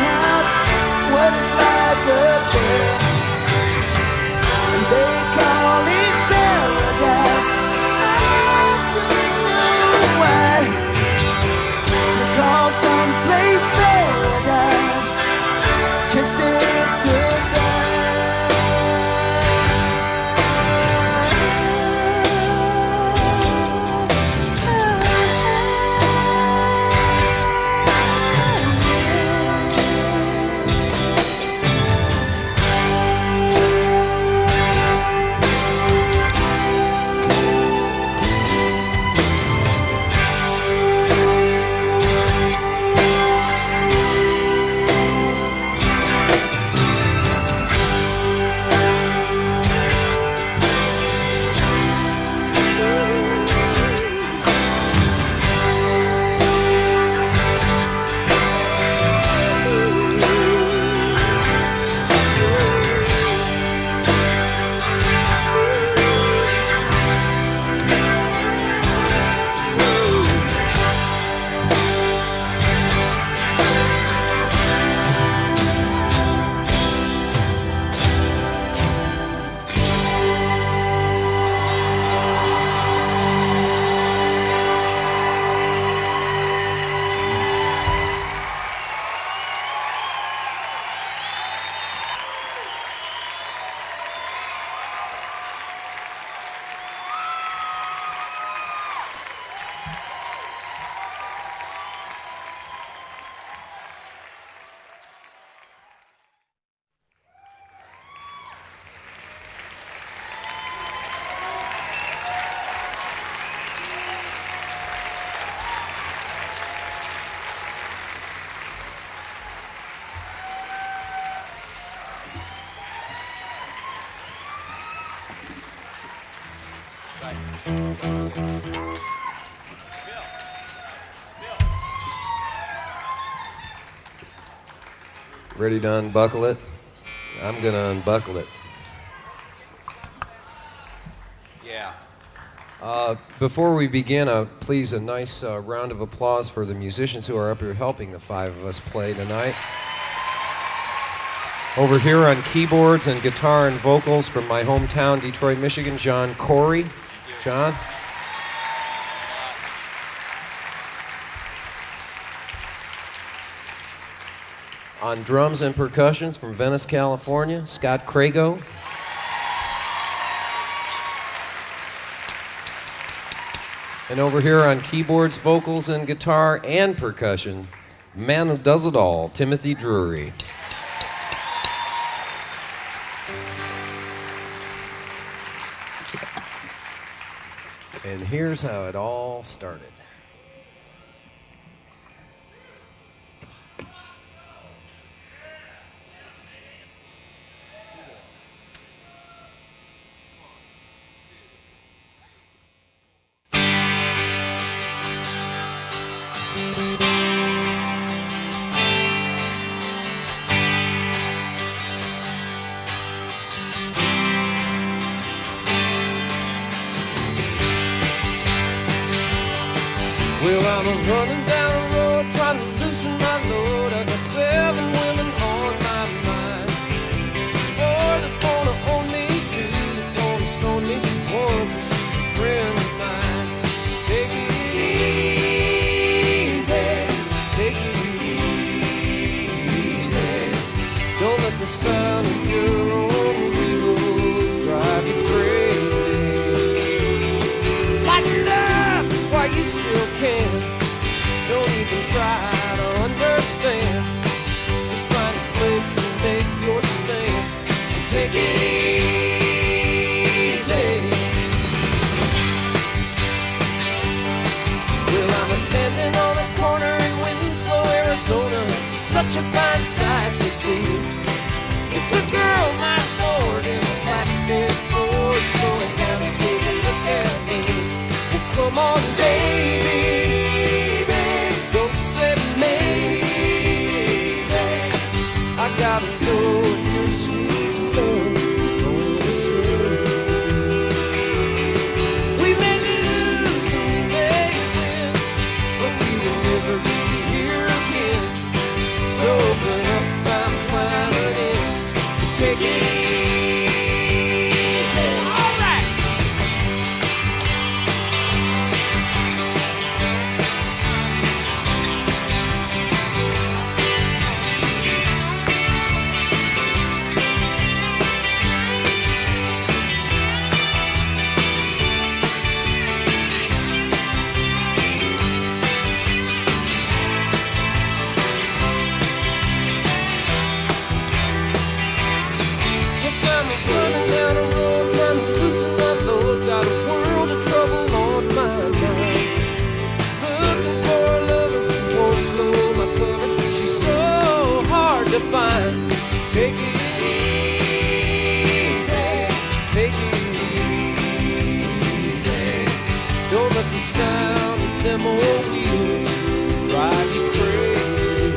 Ready to unbuckle it? I'm gonna unbuckle it. Yeah. Before we begin, please a nice round of applause for the musicians who are up here helping the five of us play tonight. Over here on keyboards and guitar and vocals from my hometown, Detroit, Michigan, John Corey. John. On drums and percussions from Venice, California, Scott Crago. And over here on keyboards, vocals, and guitar and percussion, man who does it all, Timothy Drury. And here's how it all started. Well, I'm running down the road trying to loosen my load. I got 7 women on my mind. 4 that wanna own me, 2 that wanna stone me, 1 so she's a friend of mine. Take it easy, take it easy. Don't let the sound of your own wheels drive you crazy. Light it up while you still can. Don't even try to understand. Just find a place and make your stand. And take it easy. Well, I'm standing on a corner in Winslow, Arizona. Such a fine sight to see. It's a girl, my lord, in a flatbed Ford. Slowing down and take a look at me. Well, come on, baby. Don't say maybe. I gotta know if your sweet love is going to say. We may lose and we may win, but we will never be here again. So open up, I'm climbing in. Take it easy. All right. Yes, I'm running down the road trying to loosen my load. Got a world of trouble on my mind. Looking for a lover who won't blow my cover. She's so hard to find. Take it easy, take it easy. Don't let the sound of them old wheels drive you crazy.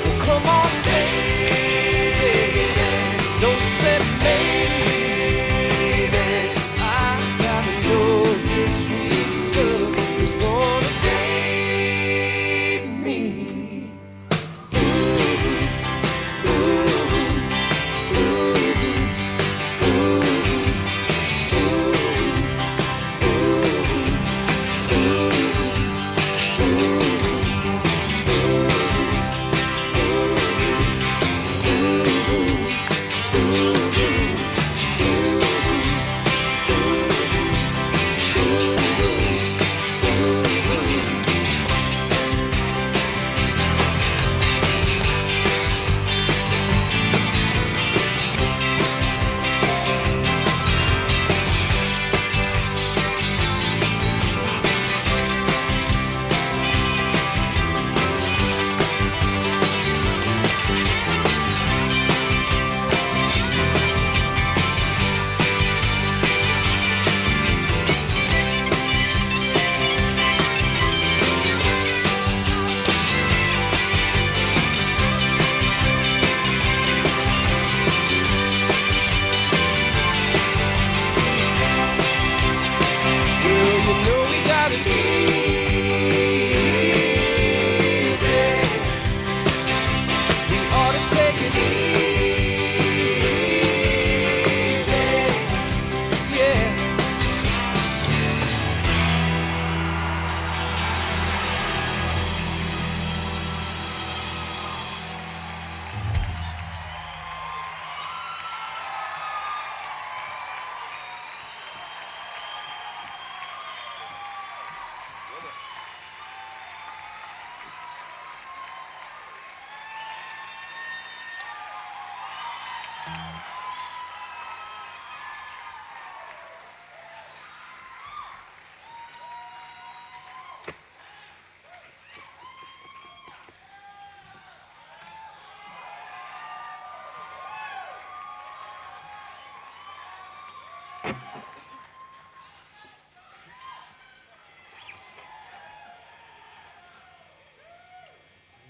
Well, come on, baby. Don't say maybe. I gotta know your sweet love is gonna save me.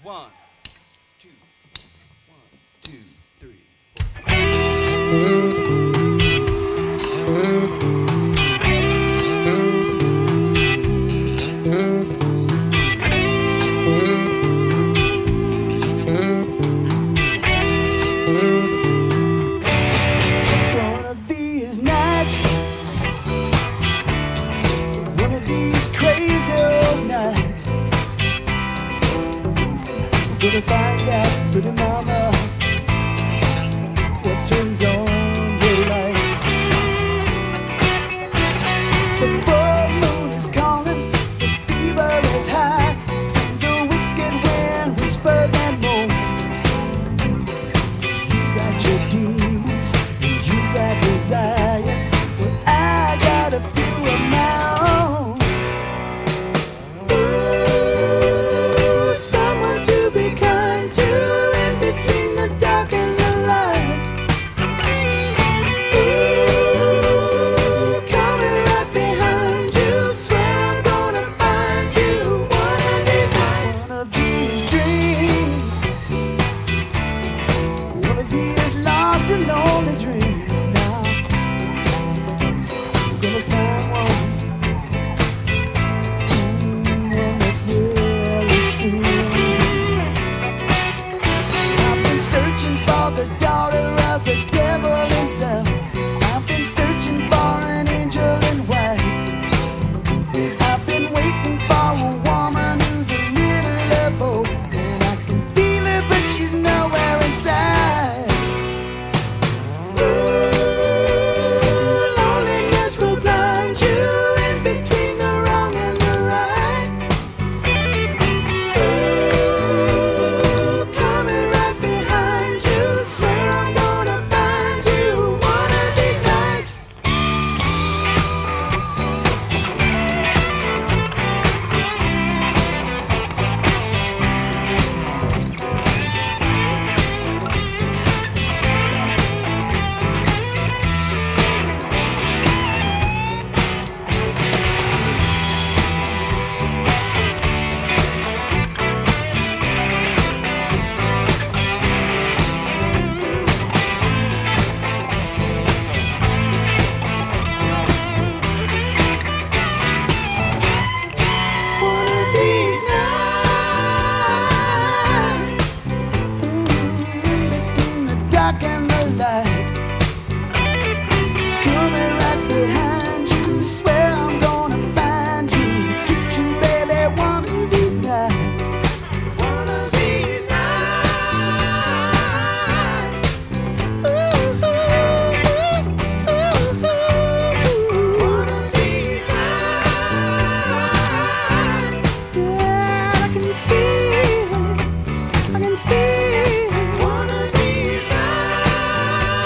One, two, one, two, three. One of these nights, one of these crazy old nights, I'm gonna find out, pretty mama, what turns on your lights. The full moon is calling, the fever is high, the wicked wind whispers and moans. You got your demons, and you got desires, but I got a few of my own. Ooh, someone to be kind to in between the dark and the light. Ooh, coming right behind you, swear I'm gonna find you one of these nights. One of these dreams, one of these lost and lonely dreams. Now I'm gonna find one, one that really screams. I've been searching for the daughter of the devil himself. I've been searching for an angel in white. I've been waiting for a woman who's a little bold, and I can feel her, but she's nowhere inside. Ooh, loneliness will blind you in between the wrong and the right. Ooh, coming right behind you, swear I'm gonna find you one of these nights. One of these nights, between the dark and the light, coming right behind you, swear I'm gonna find you, get you, baby, one of these nights. One of these nights. Ooh, ooh, ooh, ooh, ooh. One of these nights. Yeah, I can feel, I can feel. One of these nights.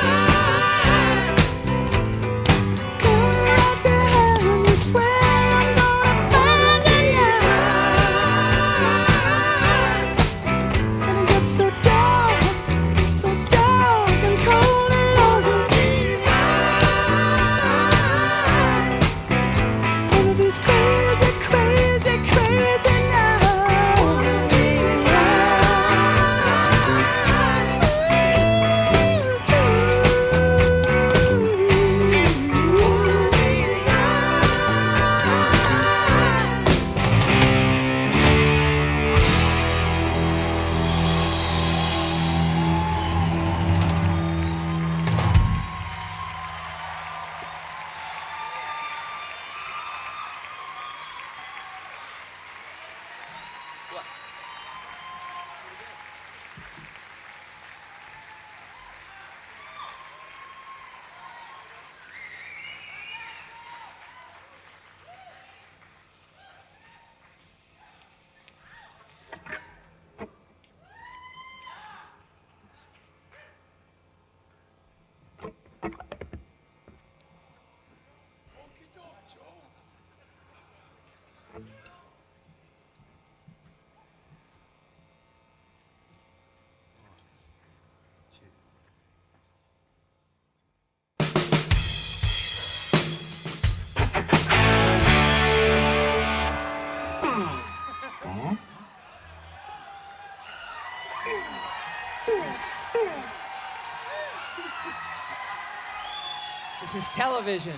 This is television.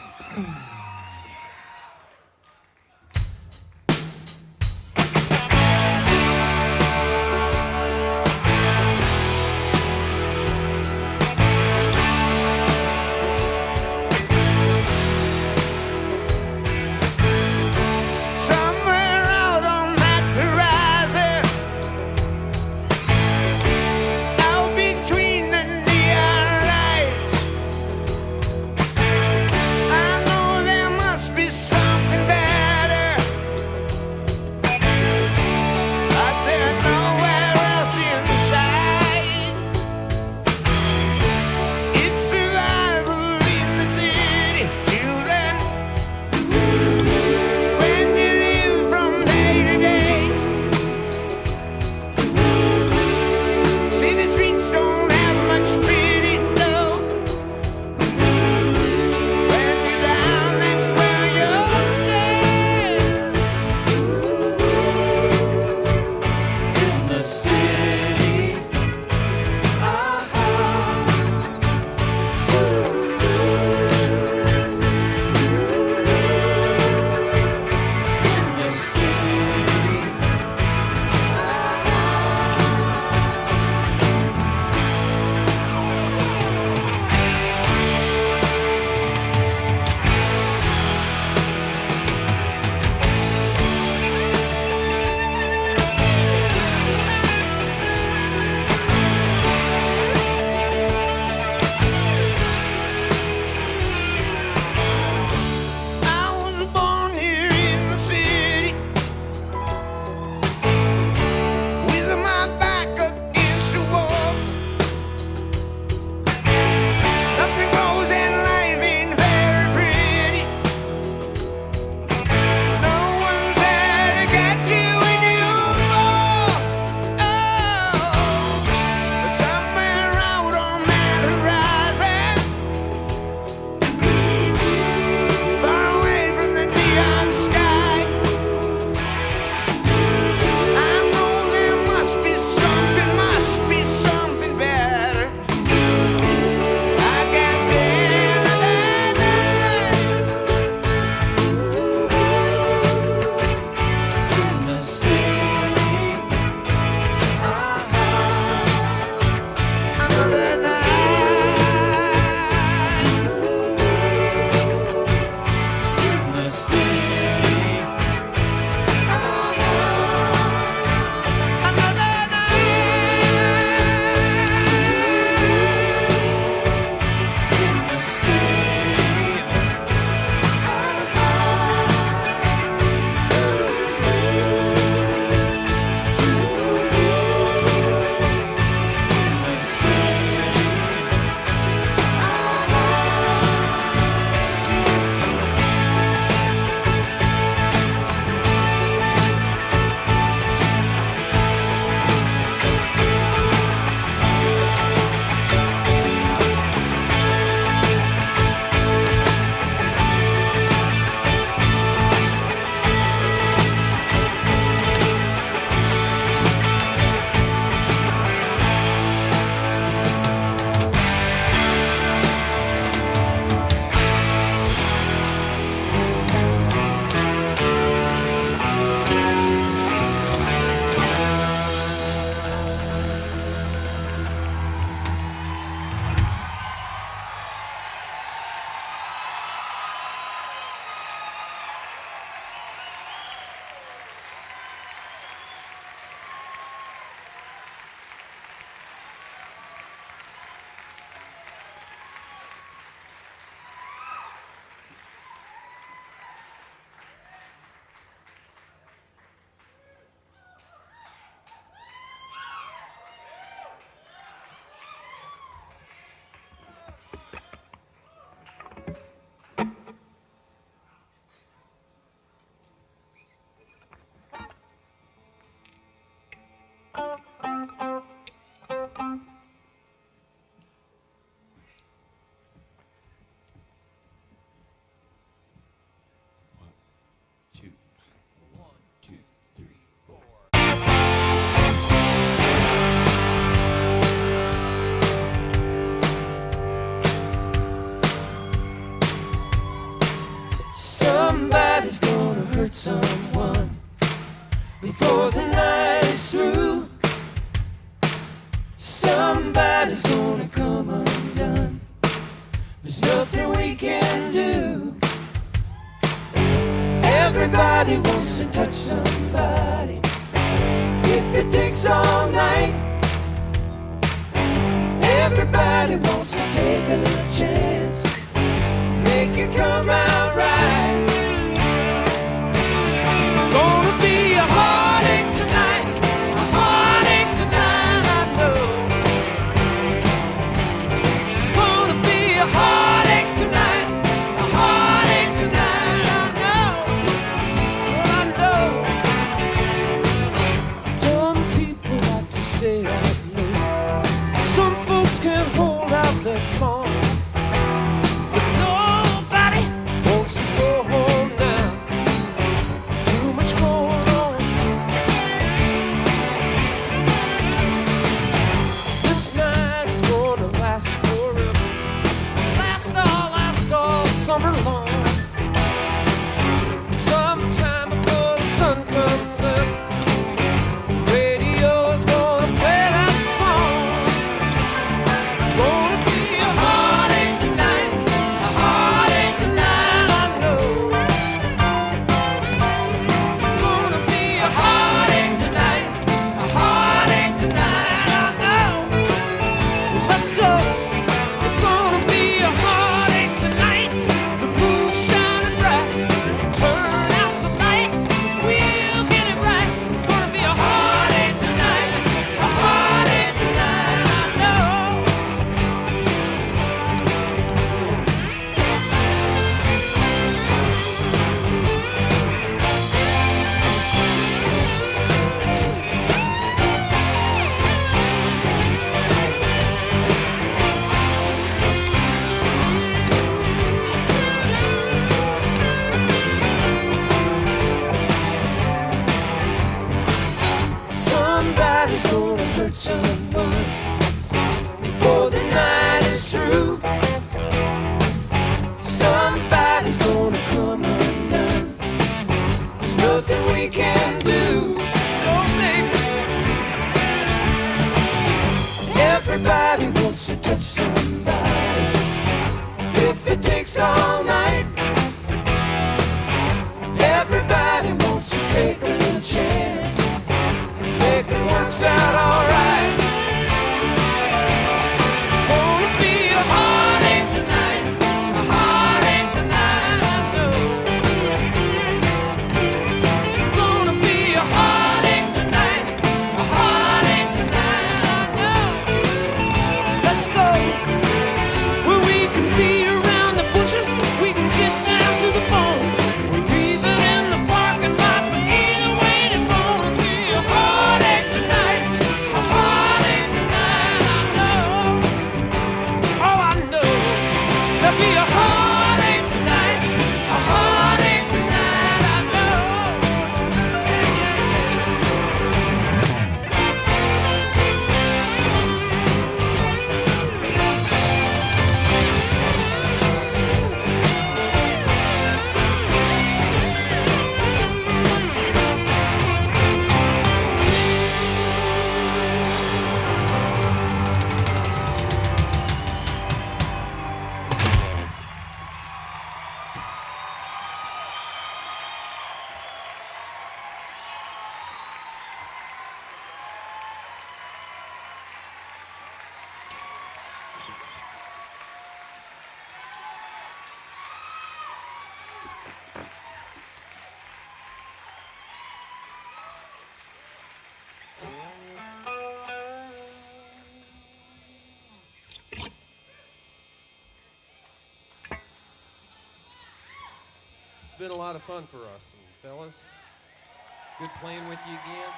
Somewhere out on that horizon, out between the neon lights, I know Somebody's gonna come undone. There's nothing we can do. Everybody wants to touch somebody. If it takes all night, everybody wants to take a little chance, make it come out right. Gonna be a heartache tonight, a heartache tonight, I know. Gonna be a heartache tonight, a heartache tonight, I know. Some people like to stay out late. Some folks can't hold out their phone. But nobody wants to go home now. Too much going on. This night is gonna last forever. Last all summer long. Sometime before the sun comes up, radio is gonna play that song. Gonna be a heartache tonight, a heartache tonight, I know. Gonna be a heartache tonight, a heartache tonight, I know. Let's go. It's gonna be a heartache tonight. The moon's shining bright. Turn out the light. We'll get it right. Gonna be a heartache tonight, a heartache tonight, I know. Somebody's gonna hurt someone before the night is through. Somebody's gonna come undone. There's nothing we can do. Oh, baby. Everybody wants to touch somebody. If it takes all night, everybody wants to take a little chance. If it works out alright. Gonna be a heartache tonight, a heartache tonight, I know. Gonna be a heartache tonight, a heartache tonight, I know. Let's go. Where we can be around the bushes, we can get down to the bone. We'll leave it in the parking lot, but either way, there's gonna be a heartache tonight, a heartache tonight, I know. Oh, I know. There'll be a heartache tonight, a heartache tonight, I know. It's been a lot of fun for us, fellas. Good playing with you again.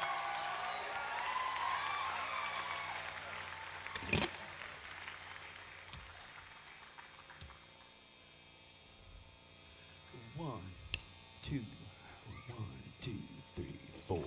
One, two, 3, 4.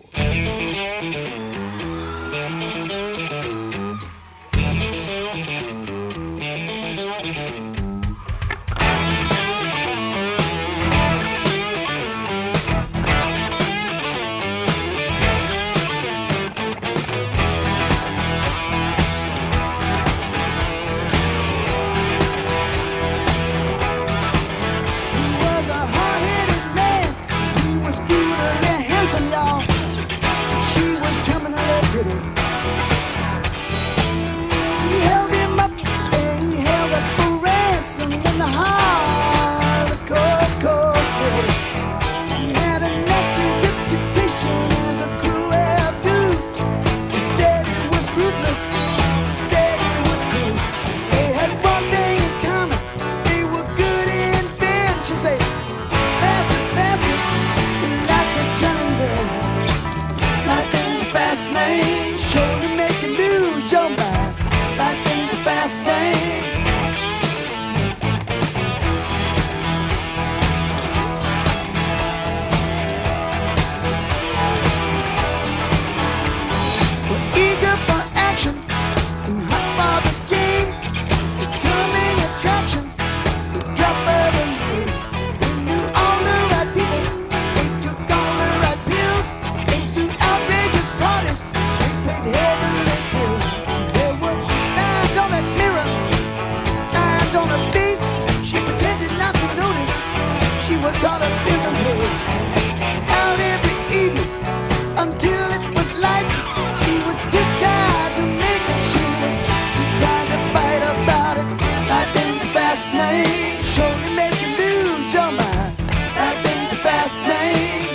fast lane. Surely make you lose your mind. Life in the fast lane.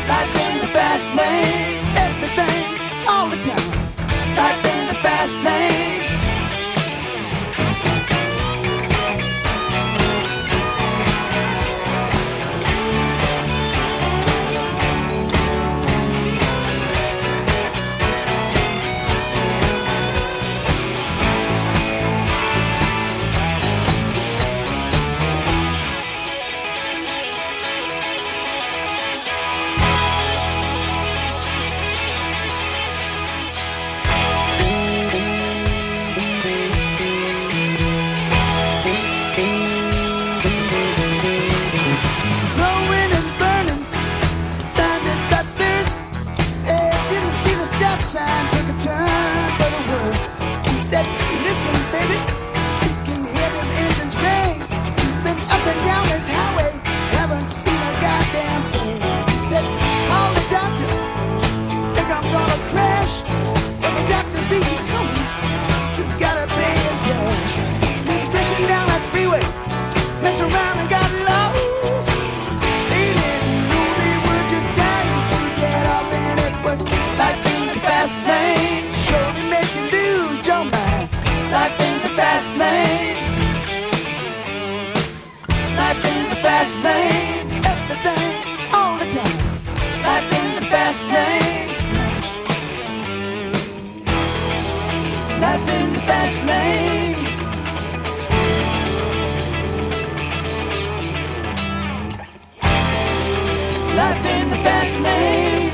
Life in the fast lane. Everything, all the time. Life in the fast lane. Blowing and burning, blinded by thirst. Didn't see the stop sign, took a turn for the worse. She said, listen, baby, you can hear them engines ring. You've been up and down this highway, haven't seen a goddamn thing. He said, call the doctor, think I'm gonna crash. When the doctor sees he's coming, you gotta pay in cash. Been racing down that freeway, mess around and got lost. They didn't know they were just dying to get off, and it was life in the fast lane. Surely make you lose your mind. Life in the fast lane. Life in the fast lane. Everything, all the time. Life in the fast lane. Life in the fast lane. Life in the fast lane.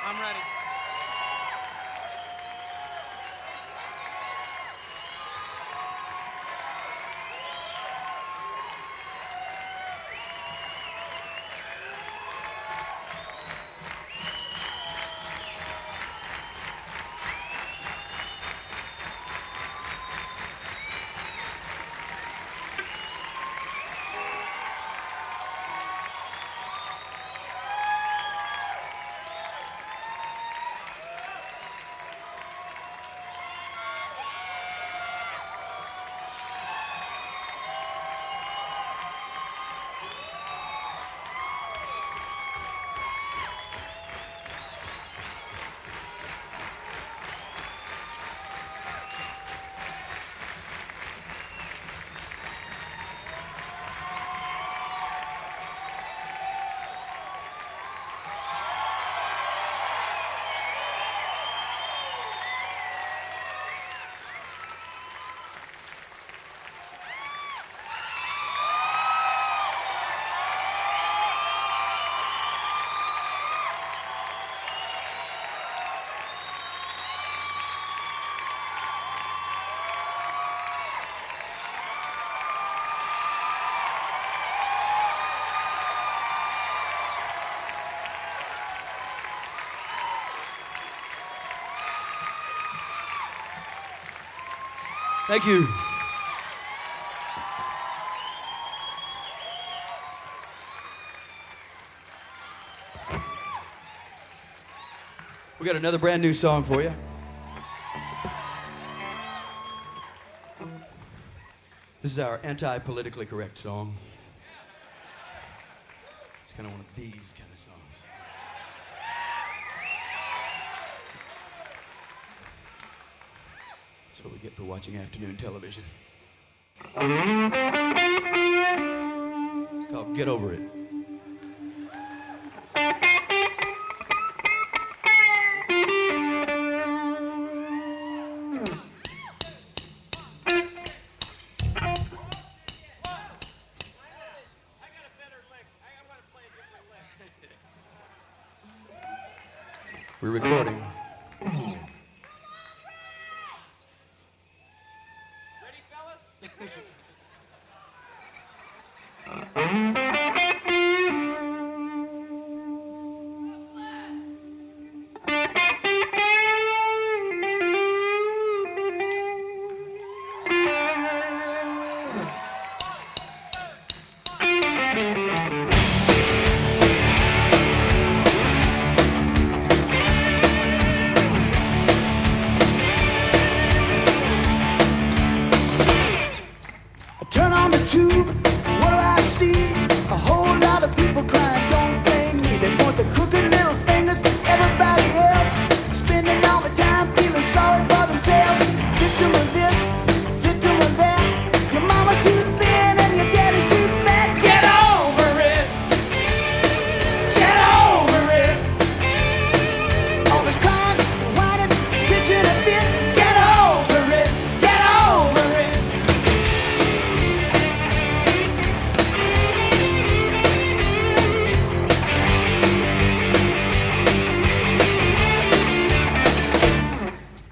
I'm ready. Thank you. We got another brand new song for you. This is our anti-politically correct song. It's kind of one of these kind of songs. That's what we get for watching afternoon television. It's called Get Over It. We're recording. Ready, fellas? Turn on the tube, what do I see? A whole lot of people crying, don't blame me. They point the crooked little fingers, everybody else, spending all the time feeling sorry for themselves. Victim of this, victim of that. Your mama's too thin and your daddy's too fat. Get over it, get over it. All this crying, whining, pitching a fit. Get over it, get over it.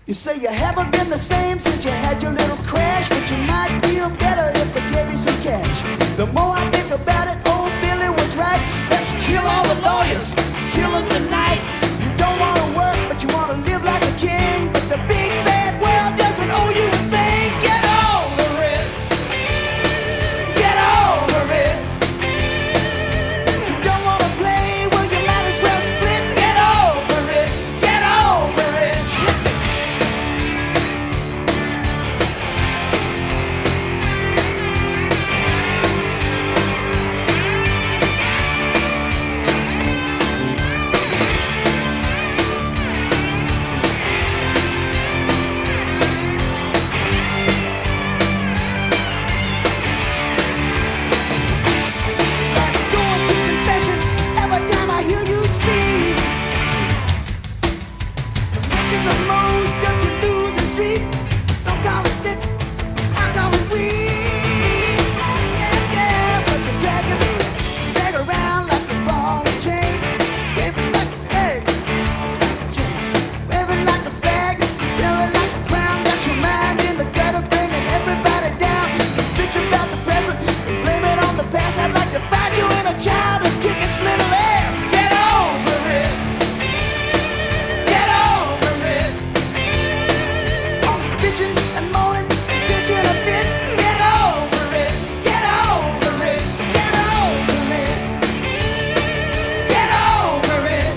You say you haven't been the same since you had your little crash, but you might feel better if they gave you some cash. The more I think about it, old Billy was right. Let's kill all the lawyers, kill them tonight. You don't want to work, but you want to live like a king. But the big bad world doesn't owe you a thing. Get over it, get over it. You don't want to play, well you might as well split. Get over it, get over it. Going to confession every time I hear you speak. Making the most of your losing streak. Some call it thick, I call it weak. Yeah, yeah, but you drag around like a ball and chain. Waving like a flag, waving like a flag, wearing like a crown. Got your mind in the gutter, bringing everybody down. Bitch about the present, blame it on the past. I'd like to find you in a child and kick its little ass. Get over it, get over it. All the bitching and moaning, bitching a fit. Get over it, get over it, get over it, get over it.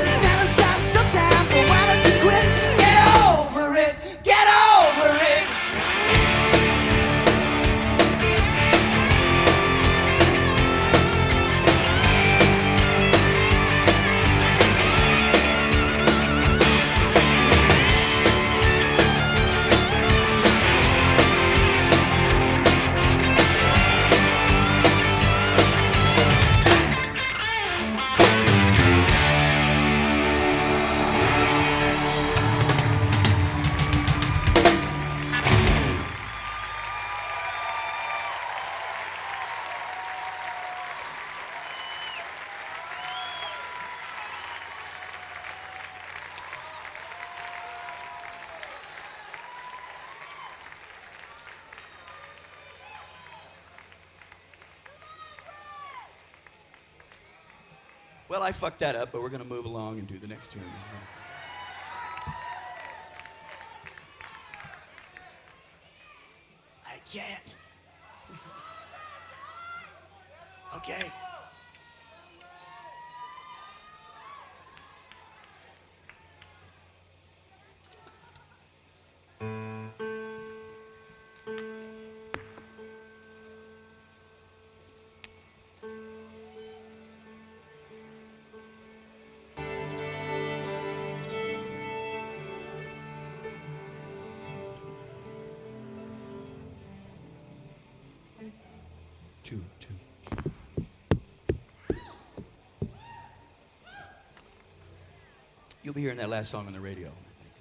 It's gotta stop sometime, so why don't you quit? Get over it, get over it. Well, I fucked that up, but we're going to move along and do the next tune. Okay. Two. You'll be hearing that last song on the radio, I think.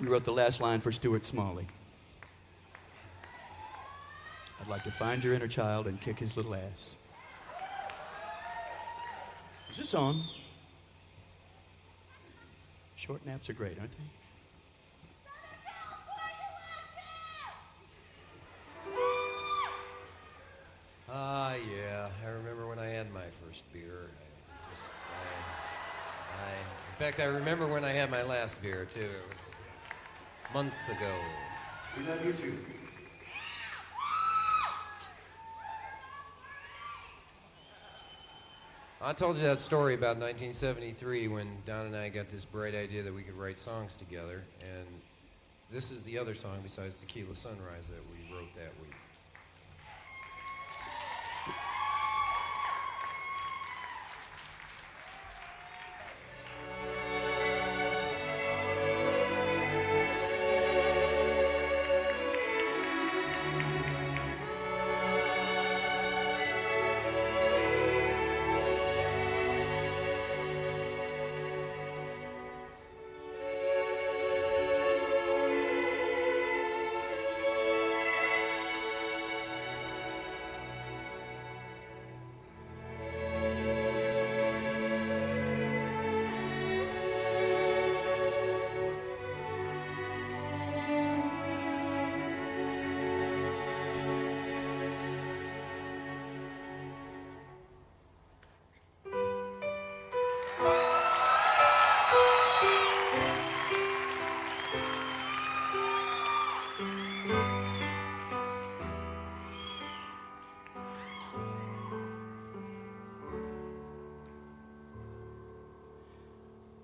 We wrote the last line for Stuart Smalley. I'd like to find your inner child and kick his little ass. Is this on? Short naps are great, aren't they? Yeah, I remember when I had my first beer. In fact, I remember when I had my last beer, too. It was months ago. We love you too. I told you that story about 1973 when Don and I got this bright idea that we could write songs together, and this is the other song besides Tequila Sunrise that we wrote that week.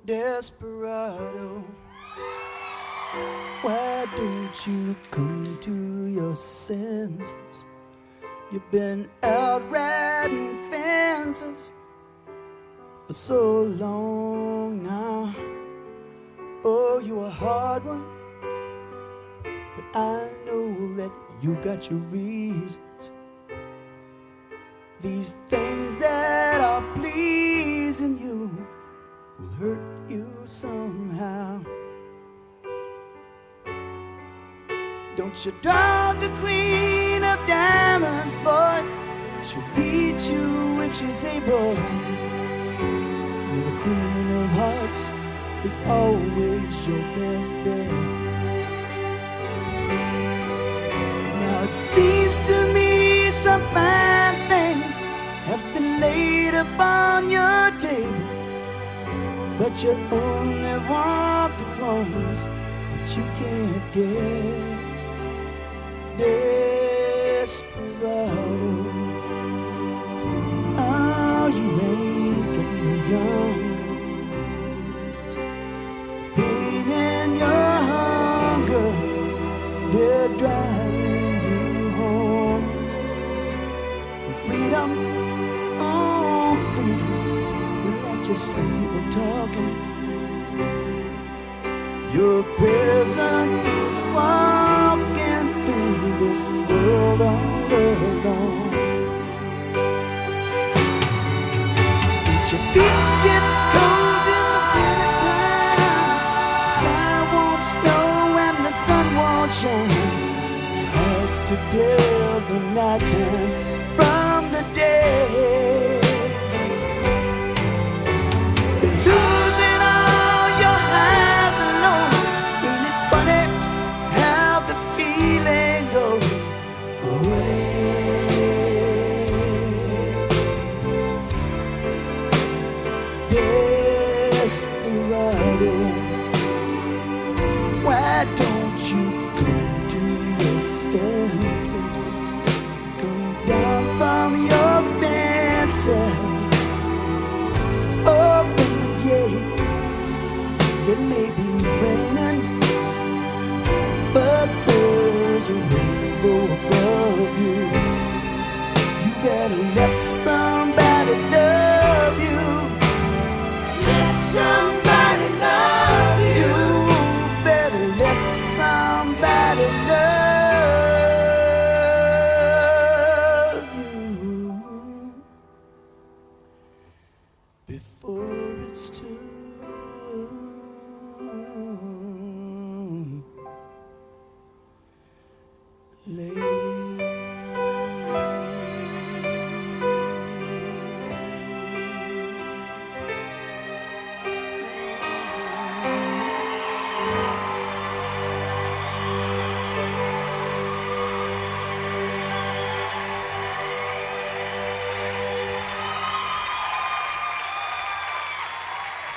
Desperado, why don't you come to your senses? You've been out riding fences for so long now. Oh, you a hard one, but I know that you got your reasons. These things that are pleasing you will hurt you somehow. Don't you draw the queen of diamonds, boy. She'll beat you if she's able. And the queen of hearts is always your best bet. Now it seems to me some fine things have been laid upon your table, but you only want the ones that you can't get. Desperado, oh, you ain't getting no younger. Pain and your hunger, they're driving you home. Freedom, oh, freedom, well, that's just some people talking. Your prison is walking through this world all alone. Your feet get cold in the wintertime. The sky won't snow and the sun won't shine. It's hard to tell the nighttime from the day. Desperado, why don't you come to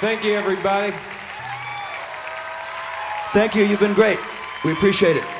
Thank you, everybody. Thank you. You've been great. We appreciate it.